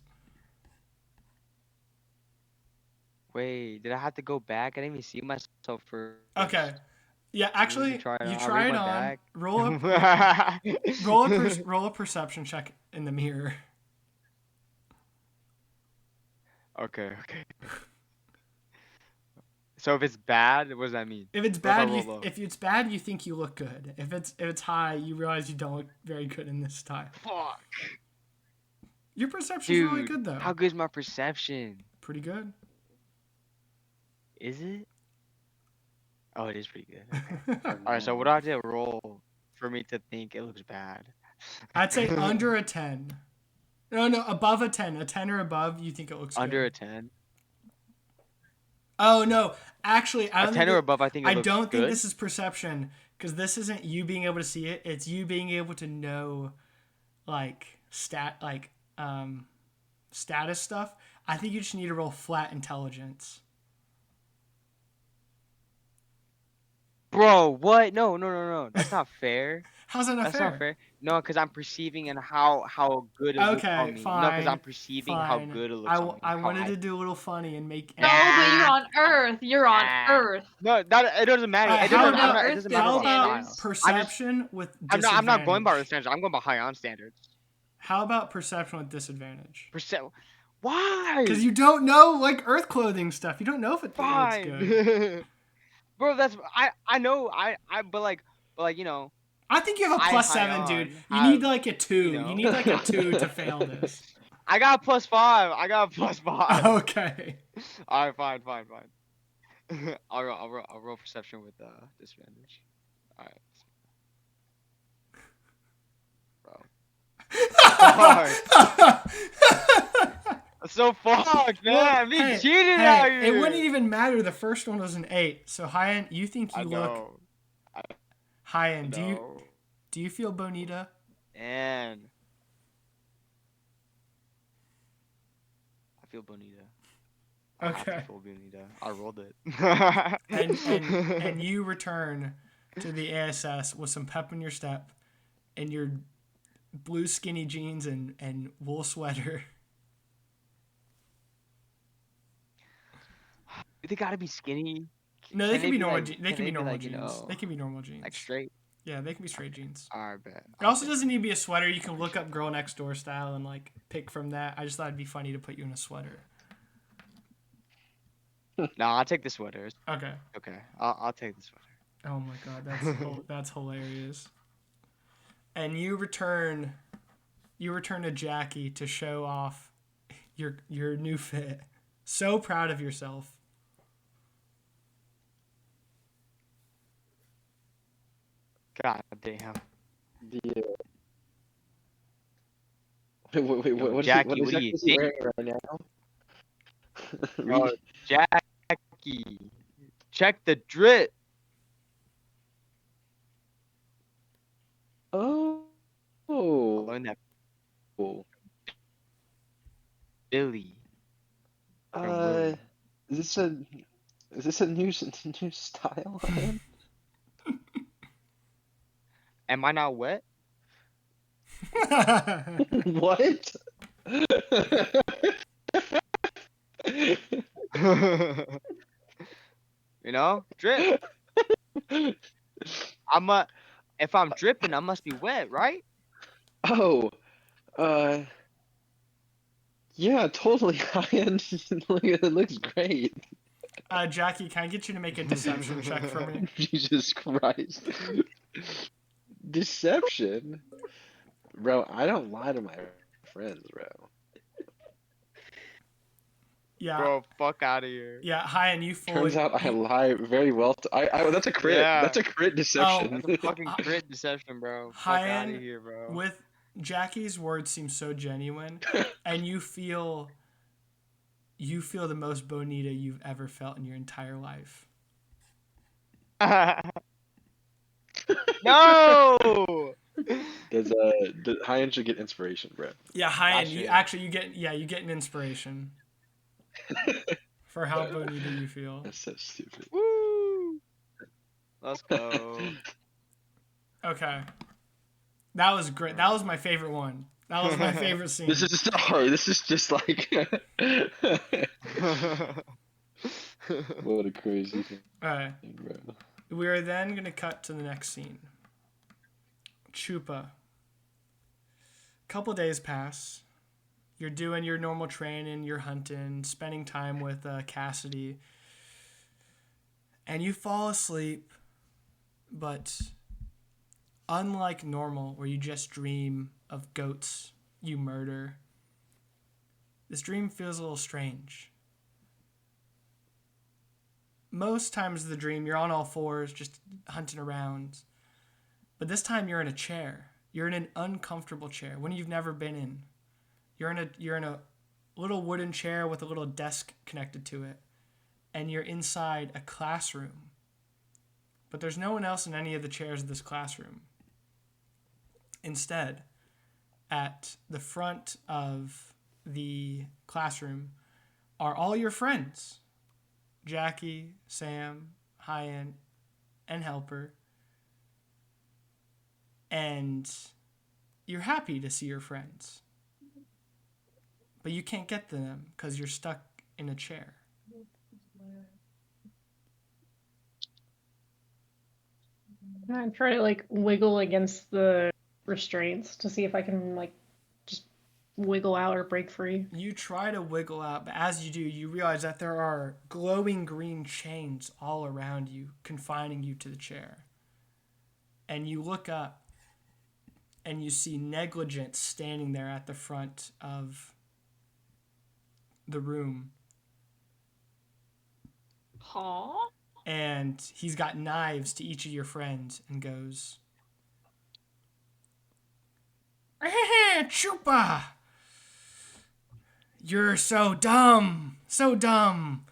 Wait, did I have to go back? I didn't even see myself first. Okay. Yeah, actually, you try it on. Back. Roll a perception check in the mirror. Okay. So if it's bad, what does that mean? If it's bad, you think you look good. If it's high, you realize you don't look very good in this style. Fuck. Your perception's really good though. How good is my perception? Pretty good. Is it? Oh, it is pretty good. Okay. All right, so what do I have to roll for me to think it looks bad? I'd say under a 10. No, above a 10. A 10 or above, you think it looks under good. A 10? Oh, no. Actually, I don't 10 or above, I think it looks don't think good. this is perception, because this isn't you being able to see it. It's you being able to know, like, status stuff. I think you just need to roll flat intelligence. Bro, what? No. That's not fair. How's that not fair? That's not fair. No, because I'm perceiving and how good it looks on me. Fine. No, because I'm perceiving how good it looks on me. I wanted to do a little funny and make. No, but you're on Earth. You're on Earth. No, it doesn't matter. It doesn't matter. How about style. perception with disadvantage? I'm not going by the standards. I'm going by Hayyan standards. How about perception with disadvantage? Why? Because you don't know like Earth clothing stuff. You don't know if it looks good. Bro, that's I know but like you know. I think you have a +7, dude. You need like a 2. You need like a 2 to fail this. I got a +5. Okay. All right, fine. I'll roll perception with disadvantage. All right, bro. That's so fucked, man. Well, I'm being hey, cheated out here. it wouldn't even matter. The first one was an 8. So Hayyan, you think I you look know. Hayyan, No. do you feel bonita? And I feel bonita. I have Okay. to feel bonita. I rolled it. And you return to the ASS with some pep in your step and your blue skinny jeans and wool sweater. They gotta be skinny. No, they can be normal. Like, They can be normal like, jeans. They can be normal jeans. like straight? Yeah, they can be straight jeans. I bet. It also doesn't need to be a sweater. You can look up girl next door style and like pick from that. I just thought it'd be funny to put you in a sweater. No, I'll take the sweaters. Okay. Okay, I'll take the sweater. Oh my god, that's hilarious. And you return to Jackie to show off your new fit. So proud of yourself. God damn. Wait, Yo, what Jackie, is what do you he think? wearing right now? Oh, Jackie, check the drip. Oh. I learned that Billy. Uh, is this a new style? Am I not wet? What? You know, drip. If I'm dripping, I must be wet, right? Oh, yeah, totally. It looks great. Jackie, can I get you to make a deception check for me? Jesus Christ. Deception? Bro, I don't lie to my friends, bro. Yeah. Bro, fuck out of here. Yeah, Hayyan, you fully. Turns out I lie very well. That's a crit. Yeah. That's a crit deception. That's a fucking crit deception, bro. Fuck out of Hayyan, here, bro. with Jackie's words seem so genuine, and you feel the most bonita you've ever felt in your entire life. No. Does Hayyan should get inspiration, bro? Yeah, I Hayyan, should. you get an inspiration for how bonita you feel. That's so stupid. Woo. Let's go. Okay, that was great. That was my favorite one. That was my favorite scene. This is just hard. This is just like what a crazy thing, All right, bro. we are then gonna cut to the next scene. Chupa. Couple days pass. You're doing your normal training, you're hunting, spending time with Cassidy, and you fall asleep, but unlike normal, where you just dream of goats you murder, this dream feels a little strange. Most times of the dream, you're on all fours, just hunting around, but this time you're in a chair. You're in an uncomfortable chair, one you've never been in. You're in a little wooden chair with a little desk connected to it, and you're inside a classroom. But there's no one else in any of the chairs of this classroom. Instead, at the front of the classroom are all your friends. Jackie, Sam, Hayyan, and Helper. And you're happy to see your friends. But you can't get to them because you're stuck in a chair. I try to like wiggle against the restraints to see if I can like just wiggle out or break free. You try to wiggle out, but as you do, you realize that there are glowing green chains all around you, confining you to the chair. And you look up, and you see Negligence standing there at the front of the room. Huh? And he's got knives to each of your friends and goes, Chupa! You're so dumb. So dumb.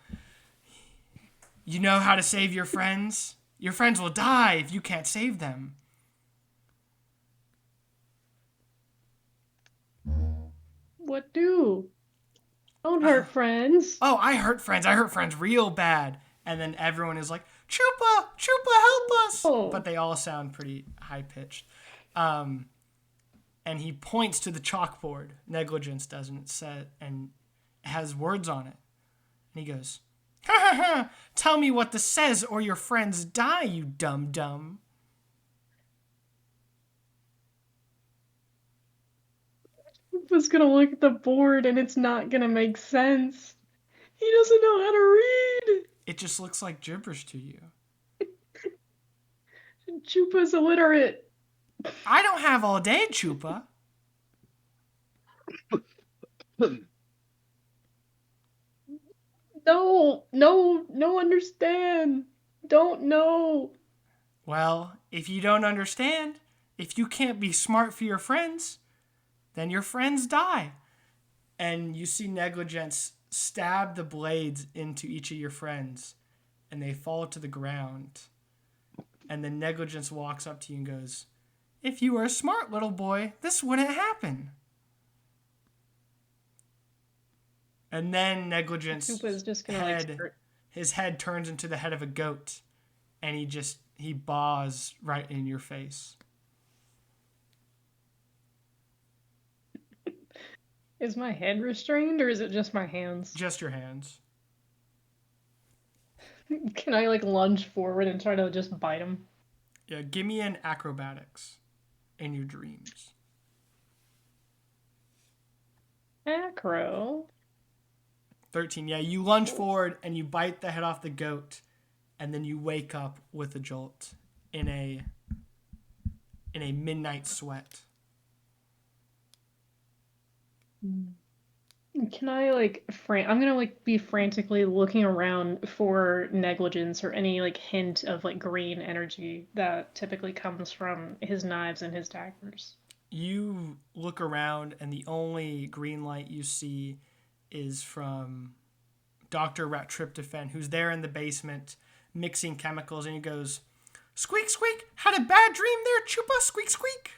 You know how to save your friends? Your friends will die if you can't save them. What do? Don't hurt friends. Oh, I hurt friends. I hurt friends real bad. And then everyone is like, Chupa, Chupa, help us. Oh. But they all sound pretty high-pitched. And he points to the chalkboard. Negligence doesn't set, and it has words on it. And he goes, ha ha ha, tell me what this says or your friends die, you dumb. Was gonna look at the board and it's not gonna make sense. He doesn't know how to read. It just looks like gibberish to you. Chupa's illiterate. I don't have all day, Chupa. No, understand. Don't know. Well, if you don't understand, if you can't be smart for your friends, then your friends die. And you see Negligence stab the blades into each of your friends, and they fall to the ground. And then Negligence walks up to you and goes, if you were a smart little boy, this wouldn't happen. And then Negligence Chupa's just gonna head, his head turns into the head of a goat, and he baws right in your face. Is my head restrained or is it just my hands? Just your hands. Can I lunge forward and try to just bite him? Yeah, give me an acrobatics in your dreams. Acro. 13. Yeah, you lunge forward and you bite the head off the goat, and then you wake up with a jolt in a midnight sweat. Can I I'm gonna be frantically looking around for Negligence or any hint of green energy that typically comes from his knives and his daggers. You look around and the only green light you see is from Dr. Rat Tryptophan, who's there in the basement mixing chemicals, and he goes, squeak, squeak, had a bad dream there, Chupa, squeak, squeak.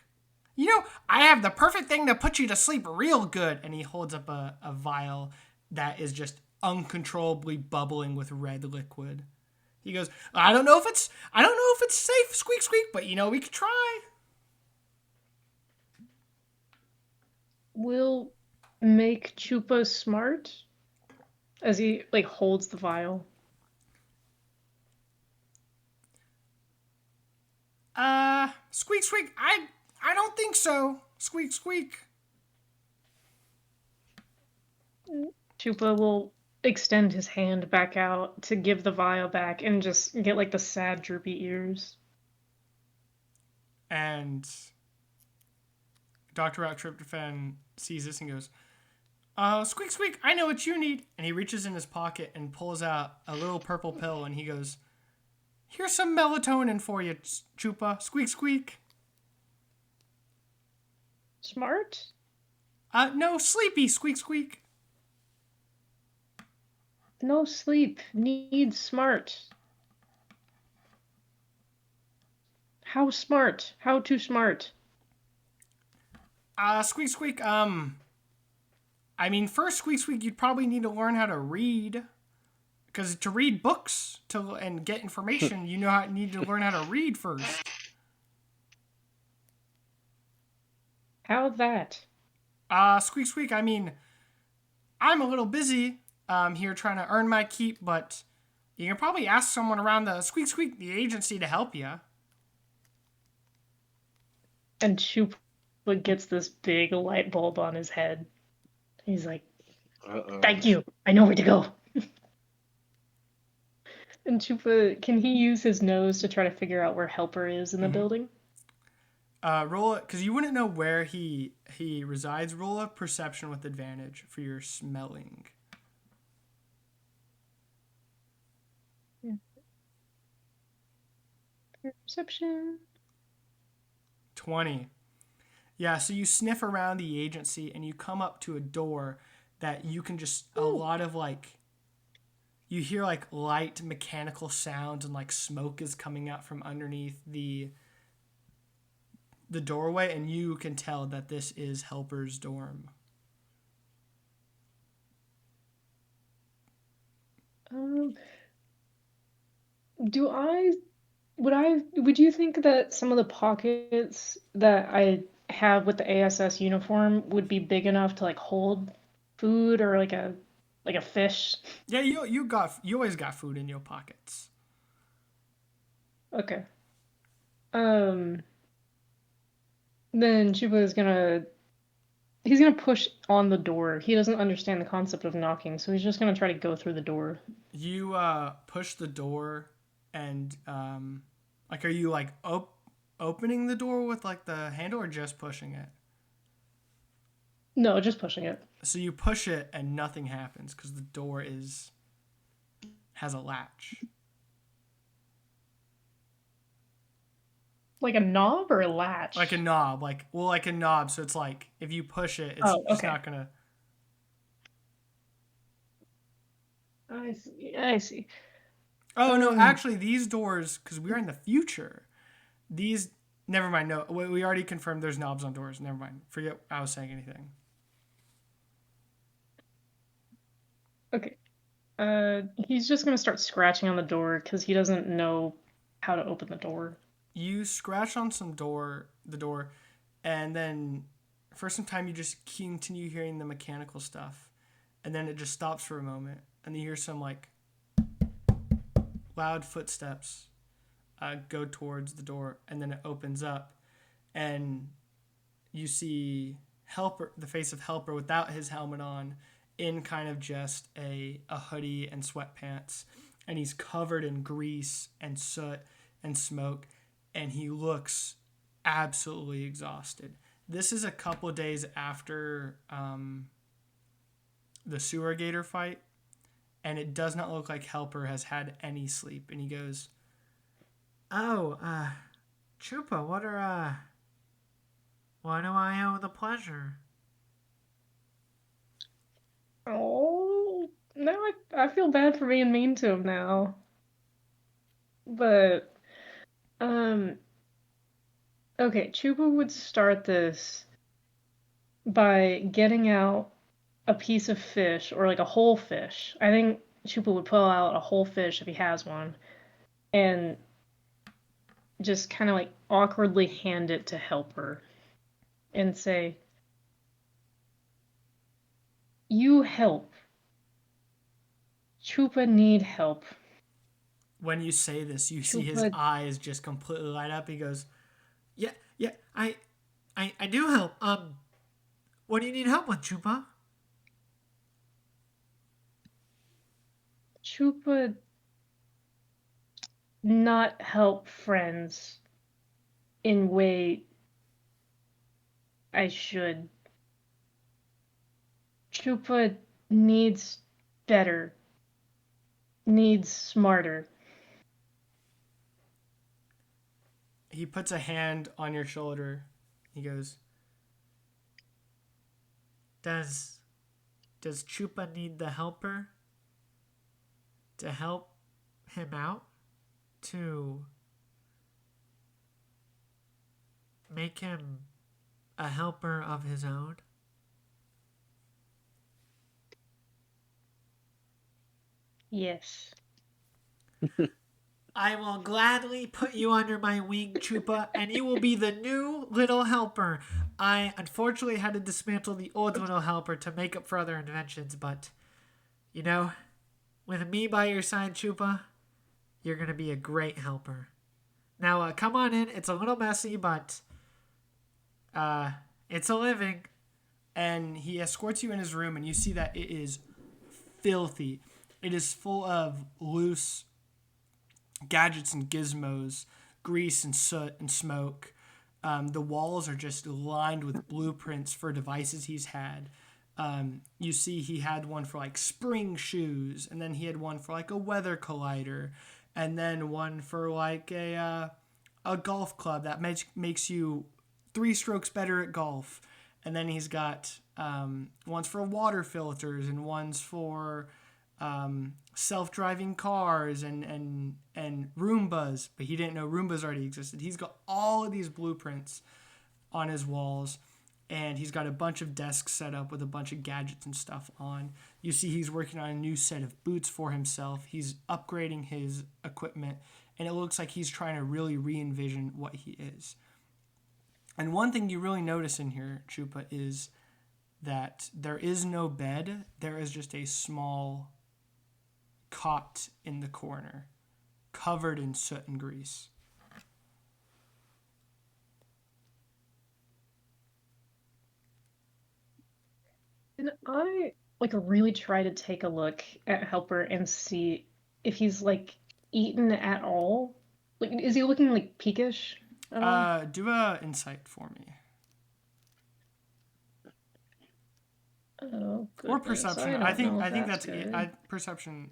You know, I have the perfect thing to put you to sleep real good. And he holds up a vial that is just uncontrollably bubbling with red liquid. He goes, I don't know if it's safe, squeak, squeak, but we could try. Will make Chupa smart as he holds the vial. Squeak, squeak, I don't think so. Squeak, squeak. Chupa will extend his hand back out to give the vial back and just get the sad droopy ears. And Dr. Rat Tryptophan sees this and goes, squeak, squeak, I know what you need. And he reaches in his pocket and pulls out a little purple pill, and he goes, here's some melatonin for you, Chupa. Squeak, squeak. Smart? No, sleepy, squeak, squeak. No sleep. Needs smart. How smart? How too smart? Squeak, squeak, first, squeak, squeak, you'd probably need to learn how to read. Because to read books and get information, you need to learn how to read first. How that? Squeak, squeak, I'm a little busy here trying to earn my keep, but you can probably ask someone around the Squeak, squeak, the agency to help you. And Chupa gets this big light bulb on his head. He's like, thank you. I know where to go. And Chupa, can he use his nose to try to figure out where Helper is in the building? Roll it, because you wouldn't know where he resides. Roll a perception with advantage for your smelling. Perception. 20. Yeah, so you sniff around the agency and you come up to a door that you can just, a lot of like, you hear like light mechanical sounds and like smoke is coming out from underneath the doorway, and you can tell that this is Helper's dorm. Um, do I would you think that some of the pockets that I have with the ASS uniform would be big enough to like hold food or like a fish? Yeah, you always got food in your pockets. Okay. Um, then Chuba is he's gonna push on the door. He doesn't understand the concept of knocking, so he's just gonna try to go through the door. You push the door, and like, are you like opening the door with like the handle, or just pushing it? No, just pushing it. So you push it and nothing happens because the door has a latch. Like a knob or a latch? Like a knob, like a knob. So it's like if you push it, it's Oh, just okay. not gonna. I see. I see. Oh no, actually, these doors, because we're in the future. These, never mind. No, we already confirmed there's knobs on doors. Never mind. Forget I was saying anything. Okay. He's just gonna start scratching on the door because he doesn't know how to open the door. You scratch on the door, and then for some time you just continue hearing the mechanical stuff, and then it just stops for a moment, and you hear some like loud footsteps go towards the door, and then it opens up, and you see Helper, the face of Helper without his helmet on, in kind of just a hoodie and sweatpants, and he's covered in grease and soot and smoke, and he looks absolutely exhausted. This is a couple days after the sewer gator fight, and it does not look like Helper has had any sleep. And he goes, "Oh, Chupa, why do I owe the pleasure?" Oh, now I feel bad for being mean to him now. But, okay, Chuba would start this by getting out a piece of fish or like a whole fish. I think Chupa would pull out a whole fish if he has one and just kind of like awkwardly hand it to Helper and say, "You help. Chupa need help." When you say this, you see his Chupa, eyes just completely light up. He goes, "Yeah, yeah, I do help. What do you need help with, Chupa?" Chupa not help friends in way I should. Chupa needs better, needs smarter. He puts a hand on your shoulder. He goes, Does Chupa need the helper to help him out? To make him a helper of his own?" Yes. "I will gladly put you under my wing, Chupa, and you will be the new little helper. I unfortunately had to dismantle the old little helper to make up for other inventions, but, with me by your side, Chupa, you're going to be a great helper. Now, come on in. It's a little messy, but it's a living." And he escorts you in his room, and you see that it is filthy. It is full of loose gadgets and gizmos, grease and soot and smoke. The walls are just lined with blueprints for devices he's had. You see he had one for like spring shoes, and then he had one for like a weather collider, and then one for like a a golf club that makes you 3 strokes better at golf. And then he's got ones for water filters and ones for self-driving cars and Roombas. But he didn't know Roombas already existed. He's got all of these blueprints on his walls. And he's got a bunch of desks set up with a bunch of gadgets and stuff on. You see he's working on a new set of boots for himself. He's upgrading his equipment. And it looks like he's trying to really re-envision what he is. And one thing you really notice in here, Chupa, is that there is no bed. There is just a small cot in the corner, covered in soot and grease. And I really try to take a look at Helper and see if he's like eaten at all. Like, is he looking like peakish at all? Do a insight for me. Oh, Or goodness. perception. I I think don't know I if think that's that's it. good. Perception.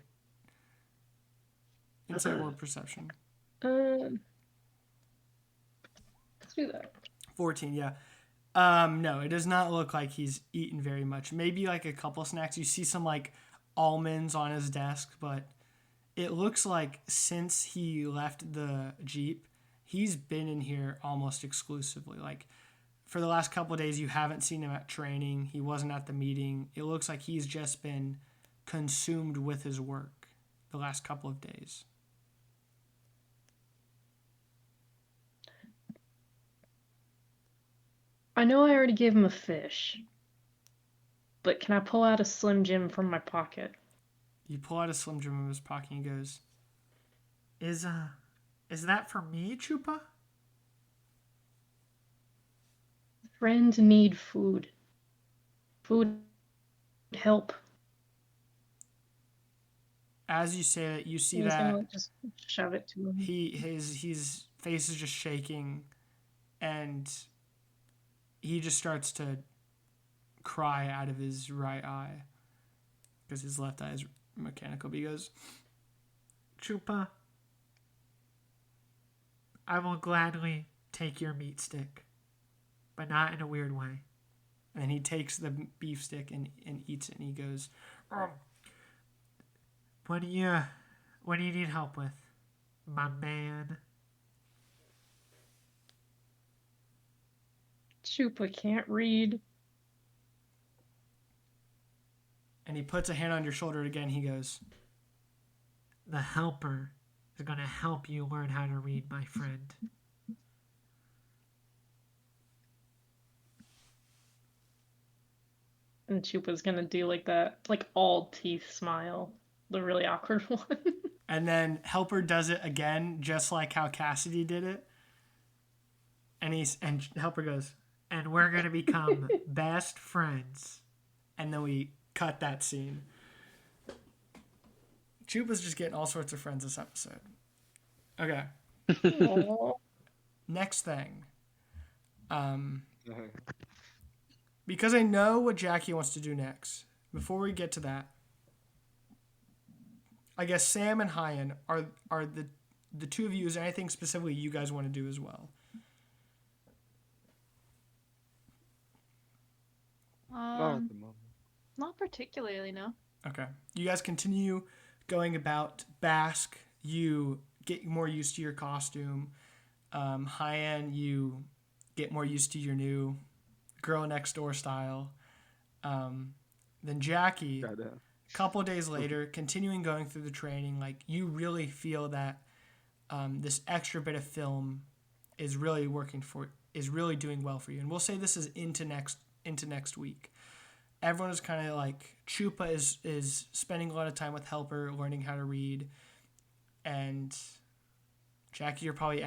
Insight or perception. Let's do that. 14, yeah. No, it does not look like he's eaten very much. Maybe like a couple snacks. You see some like almonds on his desk, but it looks like since he left the Jeep, he's been in here almost exclusively. Like for the last couple of days, you haven't seen him at training. He wasn't at the meeting. It looks like he's just been consumed with his work the last couple of days. I know I already gave him a fish, but can I pull out a Slim Jim from my pocket? You pull out a Slim Jim from his pocket and he goes, Is that for me, Chupa? Friends need food. Food help. As you say that, you see He's that gonna just shove it to him. his face is just shaking, and he just starts to cry out of his right eye because his left eye is mechanical. But he goes, Chupa, I will gladly take your meat stick, but not in a weird way. And he takes the beef stick and eats it, and he goes, What do you need help with, my man? Chupa can't read. And he puts a hand on your shoulder again. He goes, The helper is going to help you learn how to read, my friend. And Chupa's gonna do like that, like all teeth smile. The really awkward one. And then helper does it again, just like how Cassidy did it. And helper goes, and we're going to become best friends. And then we cut that scene. Chupa's just getting all sorts of friends this episode. Okay. Next thing. Because I know what Jackie wants to do next. Before we get to that, I guess Sam and Hayyan are the two of you. Is there anything specifically you guys want to do as well? Not at the moment. Not particularly, no. Okay. You guys continue going about Bask. You get more used to your costume. Hayyan, you get more used to your new girl next door style. Then Jackie, a couple of days later, continuing going through the training, like you really feel that this extra bit of film is really doing well for you. And we'll say this is into next week. Everyone is kind of like Chupa is spending a lot of time with helper, learning how to read, and Jackie, you're probably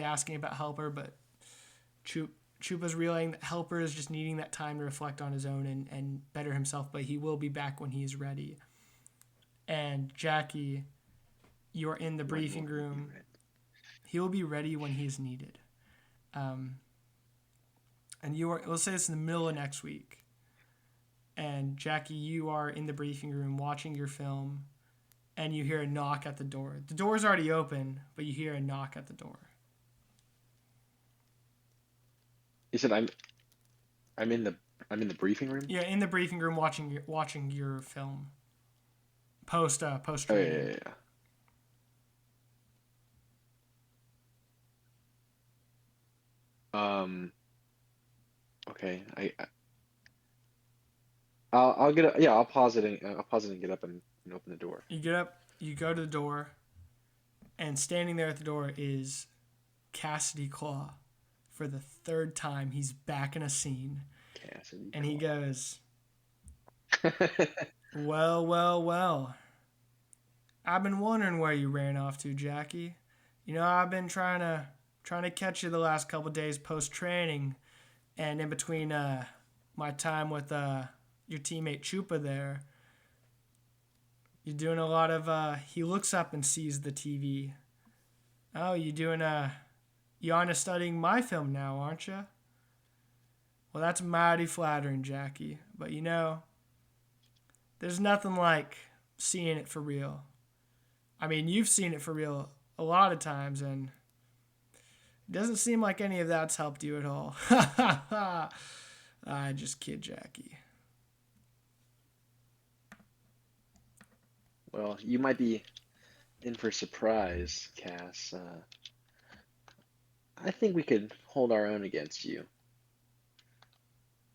asking about helper, but Chupa's realizing that helper is just needing that time to reflect on his own and better himself, but he will be back when he's ready. And Jackie, you're in the briefing room. He will be ready when he's needed. And let's say it's in the middle of next week. And Jackie, you are in the briefing room watching your film. and you hear a knock at the door. The door's already open, but you hear a knock at the door. You said I'm in the briefing room. You're in the briefing room watching your film. Post Oh training. yeah. Okay. I'll get up. Yeah, I'll pause it and get up and open the door. You get up, you go to the door, and standing there at the door is Cassidy Claw. For the third time, he's back in a scene. Cassidy. And he goes, well. I've been wondering where you ran off to, Jackie. You know, I've been trying to catch you the last couple days post-training, and in between my time with your teammate Chupa there, you're doing a lot of, he looks up and sees the TV. Oh, you on to studying my film now, aren't you? Well, that's mighty flattering, Jackie. But you know, there's nothing like seeing it for real. I mean, you've seen it for real a lot of times, and it doesn't seem like any of that's helped you at all. I just kid, Jackie. Well, you might be in for a surprise, Cass. I think we could hold our own against you.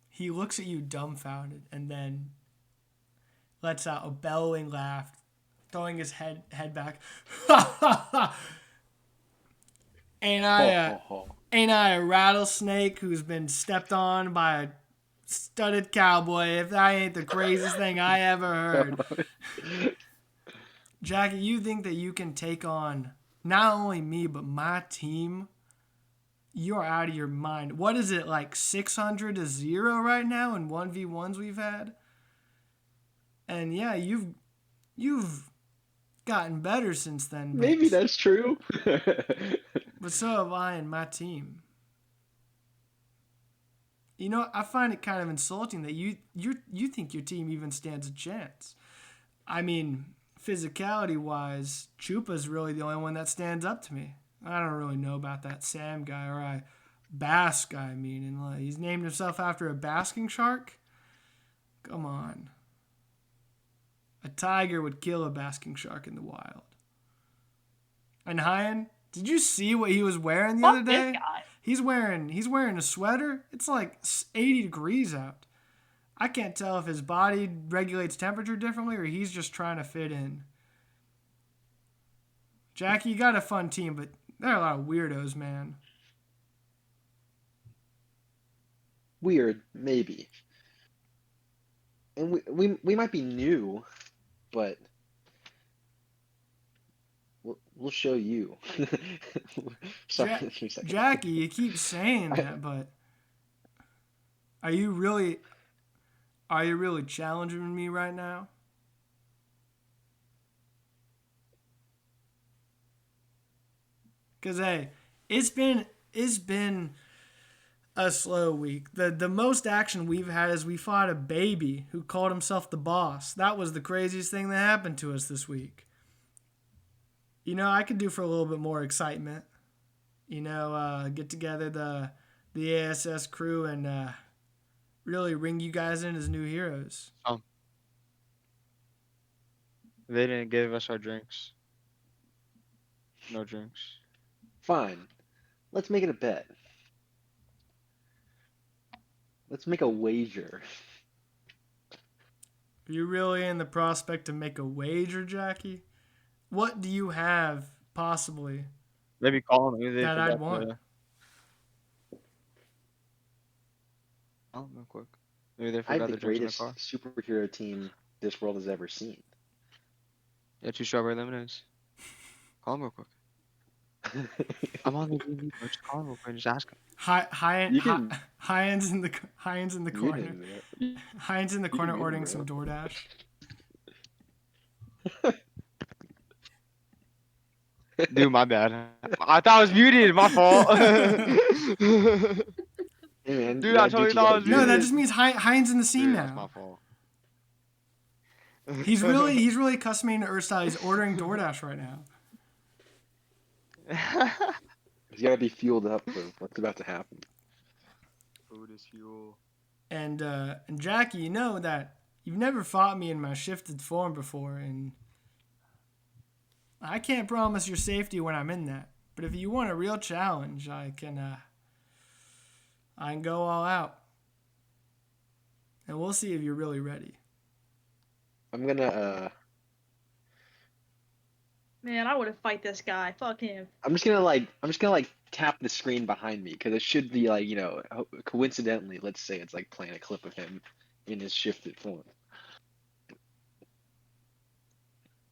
He looks at you dumbfounded and then lets out a bellowing laugh, throwing his head back. Ain't I a rattlesnake who's been stepped on by a studded cowboy? If that ain't the craziest thing I ever heard. Jackie, you think that you can take on not only me, but my team? You're out of your mind. What is it, like 600-0 right now in 1v1s we've had? And yeah, you've gotten better since then. Maybe that's true. But so have I and my team. You know, I find it kind of insulting that you think your team even stands a chance. I mean, physicality-wise, Chupa's really the only one that stands up to me. I don't really know about that Sam guy or Bask guy. I mean, and like, he's named himself after a basking shark. Come on, a tiger would kill a basking shark in the wild. And Hayyan, did you see what he was wearing the other day? This guy. He's wearing a sweater. It's like 80 degrees out. I can't tell if his body regulates temperature differently or he's just trying to fit in. Jackie, you got a fun team, but there are a lot of weirdos, man. Weird, maybe. And we might be new, but we'll show you. Sorry, Jackie, you keep saying that, but are you really challenging me right now? Because, hey, it's been a slow week. The most action we've had is we fought a baby who called himself the boss. That was the craziest thing that happened to us this week. You know, I could do for a little bit more excitement. You know, get together the ASS crew and really ring you guys in as new heroes. They didn't give us our drinks. No drinks. Fine. Let's make it a bet. Let's make a wager. Are you really in the prospect to make a wager, Jackie? What do you have, possibly, Maybe call them. Maybe they that I'd forgot want? Call them real quick. Maybe they I have forgot the the drinks in the greatest car. superhero team this world has ever seen. Yeah, 2 strawberry lemonades. Call them real quick. I'm on the TV, bro. Just call him real quick. Just ask him. Hayyan's in the You corner. didn't do that. Hayyan's in the corner did, ordering bro. some DoorDash. Dude, my bad. I thought I was muted. My fault. Hey man, Dude, you I gotta do totally what you thought I gotta was do. No, that muted. just means Hayyan's in the scene Dude, that's my now. fault. He's really customing to Earth style. He's ordering DoorDash right now. He's gotta be fueled up for what's about to happen. Food is fuel. And Jackie, you know that you've never fought me in my shifted form before, and I can't promise your safety when I'm in that. But if you want a real challenge, I can go all out. And we'll see if you're really ready. I'm gonna Man, I wouldn't fight this guy. Fuck him. I'm just gonna tap the screen behind me because it should be like, coincidentally, let's say it's like playing a clip of him in his shifted form.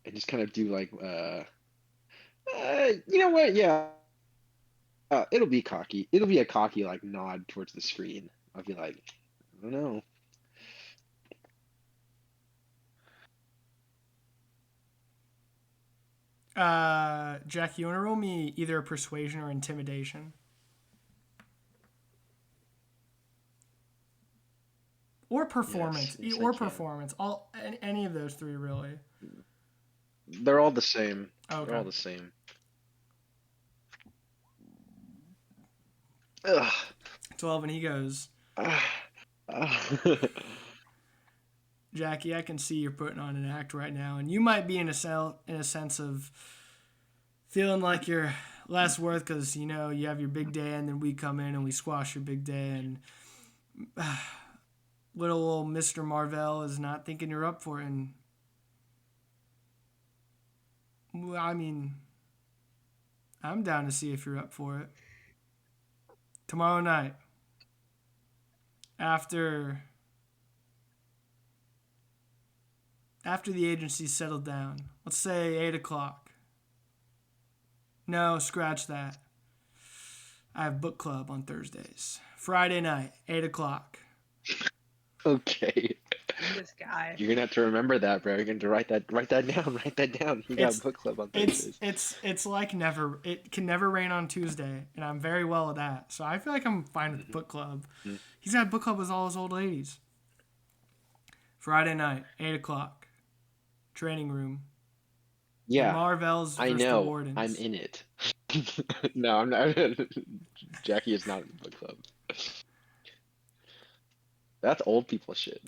And just kind of do like you know what? Yeah. It'll be cocky. It'll be a cocky like nod towards the screen. I'll be like, I don't know. Jack, you want to roll me either a persuasion or intimidation? Or performance. Yes, Or I can. performance. Any of those three, really. They're all the same. Okay. They're all the same. Ugh. 12, and he goes, Ah. Jackie, I can see you're putting on an act right now, and you might be in a sense of feeling like you're less worth because, you have your big day, and then we come in and we squash your big day, and little old Mr. Marvell is not thinking you're up for it. And I mean, I'm down to see if you're up for it. Tomorrow night, after the agency's settled down, let's say 8 o'clock. No, scratch that. I have book club on Thursdays. Friday night, 8 o'clock. Okay. This guy. You're gonna have to remember that, bro. You're gonna have to write that down. Write that down. You got book club on Thursdays. It's like never. It can never rain on Tuesday, and I'm very well at that. So I feel like I'm fine with book club. Mm-hmm. He's got book club with all his old ladies. Friday night, 8 o'clock. Training room. Yeah. The Marvells I versus know. the Wardens. I'm in it. No, I'm not. Jackie is not in the book club. That's old people shit.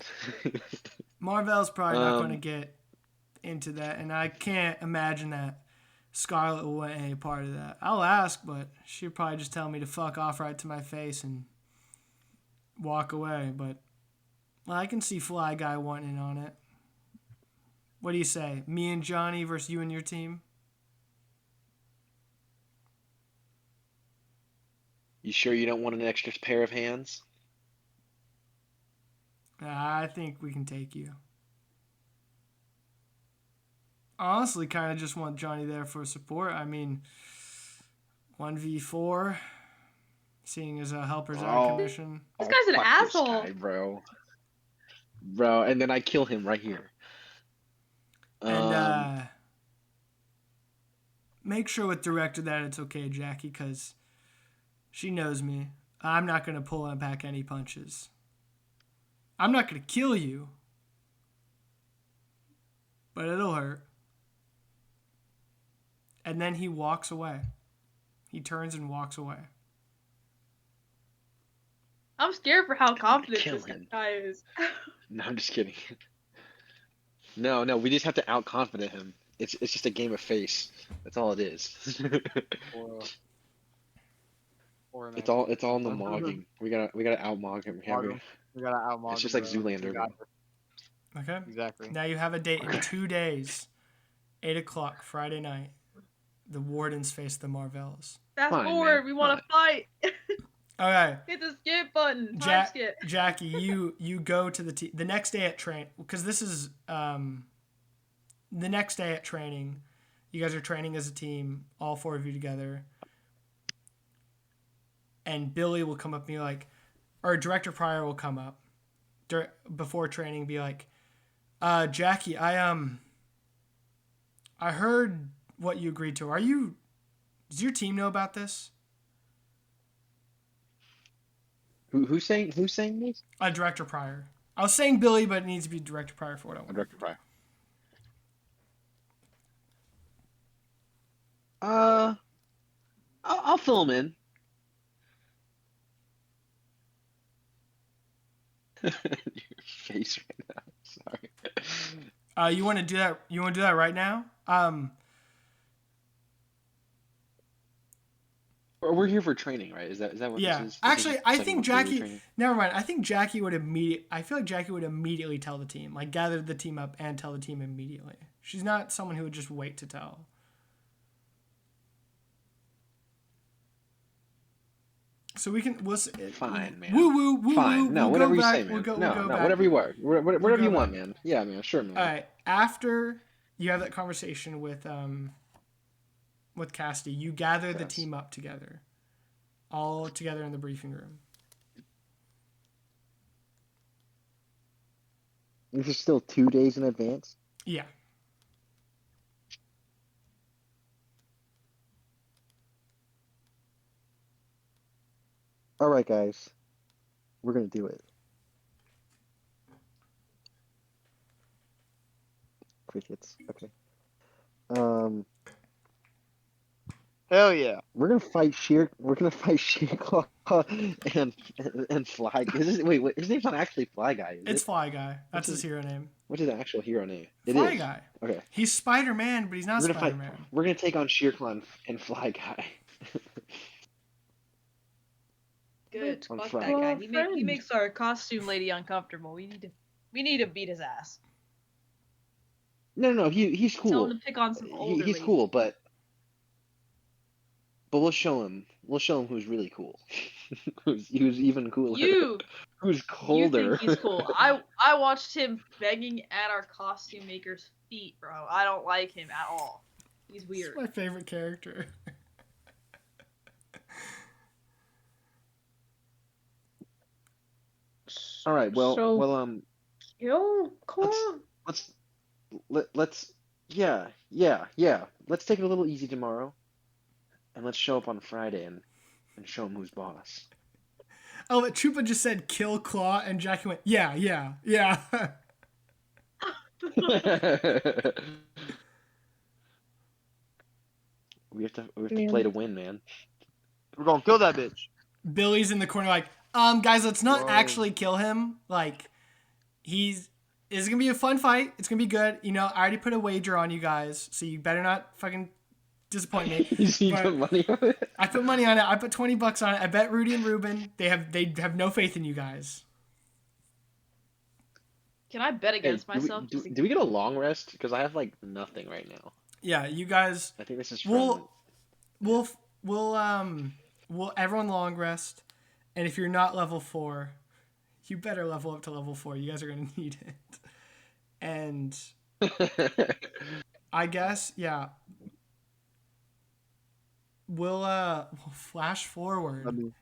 Marvell's probably not going to get into that, and I can't imagine that Scarlett will want any part of that. I'll ask, but she'll probably just tell me to fuck off right to my face and walk away. But I can see Fly Guy wanting in on it. What do you say? Me and Johnny versus you and your team? You sure you don't want an extra pair of hands? I think we can take you. Honestly, kind of just want Johnny there for support. I mean, 1v4, seeing as a helper's out of commission. This guy's an fuck asshole. This guy, bro, and then I kill him right here. And make sure with director that it's okay, Jackie, because she knows me. I'm not going to pull back any punches. I'm not going to kill you, but it'll hurt. And then he walks away. He turns and walks away. I'm scared for how confident Kill this him. guy is. No, I'm just kidding. No, we just have to outconfident him. It's just a game of face. That's all it is. It's all in the mogging. We gotta outmog him. We gotta outmog. It's just like Zoolander. Okay. Exactly. Now you have a date in 2 days, 8 o'clock Friday night. The Wardens face the Marvells. Fast Fine, forward, man. we want to fight. Okay. Hit the skip button. Time skip. Jackie, you go to the next day at train, because this is the next day at training. You guys are training as a team, all 4 of you together. And Billy will come up and be like, or Director Pryor will come up before training and be like, Jackie, I heard what you agreed to. Does your team know about this? Who's saying this? Director Pryor. I was saying Billy, but it needs to be Director Pryor for what I want. Director Pryor. I'll fill him in. Your face right now. Sorry. You want to do that? You want to do that right now? We're here for training, right? Is that what Yeah. this is? Actually, I think Daily Jackie. training? Never mind. I think Jackie would immediately. I feel like Jackie would immediately tell the team, like gather the team up and tell the team immediately. She's not someone who would just wait to tell. So we can. Fine, man. Woo woo woo Fine. woo. No, We'll whatever go you back. say, man. We'll go No, back. whatever you want. Whatever go you want, back. man. Yeah, man. Sure, man. All right. After you have that conversation with Cassidy, you gather the Yes. team up together, all together in the briefing room. This is still 2 days in advance. Yeah. All right, guys. We're gonna do it. Crickets. Okay. Hell yeah. We're gonna fight Sheerclaw and Fly. Wait, his name's not actually Fly Guy, is It's it? Fly Guy. That's his hero name. What's his actual hero name? It Fly is. Guy. Okay. He's Spider-Man, but he's not We're gonna fight. Spider-Man. We're gonna take on Sheerclaw and Fly Guy. Good. On Fuck Friday. that guy. Well, He friend. makes our costume lady uncomfortable. We need to beat his ass. No, he's Tell cool. him to pick on some older He's lady. cool, but we'll show him. We'll show him who's really cool. who's even cooler. Who's You colder. think he's cool. I watched him begging at our costume maker's feet, bro. I don't like him at all. He's He's weird. my favorite character. All right. Well, So, Yo, Claw. let's yeah. Let's take it a little easy tomorrow, and let's show up on Friday and show him who's boss. Oh, but Chupa just said kill Claw, and Jackie went, yeah. We have to Man. play to win, man. We're gonna kill that bitch. Billy's in the corner like, guys, let's not Whoa. actually kill him. Like, it's gonna be a fun fight. It's gonna be good. You know, I already put a wager on you guys, so you better not fucking disappoint me. You But put money on it? I put money on it. I put $20 on it. I bet Rudy and Ruben, they have no faith in you guys. Can I bet Hey, against myself? do we get a long rest? Because I have like nothing right now. Yeah, you guys. I think this is We'll everyone long rest, and if you're not level 4, you better level up to level 4. You guys are gonna need it. And I guess, yeah. We'll flash forward.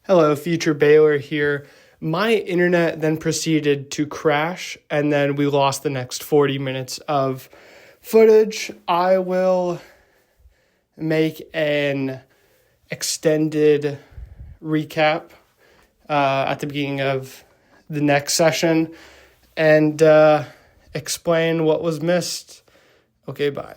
Hello, future Baylor here. My internet then proceeded to crash, and then we lost the next 40 minutes of footage. I will make an extended recap at the beginning of the next session and explain what was missed. Okay, bye.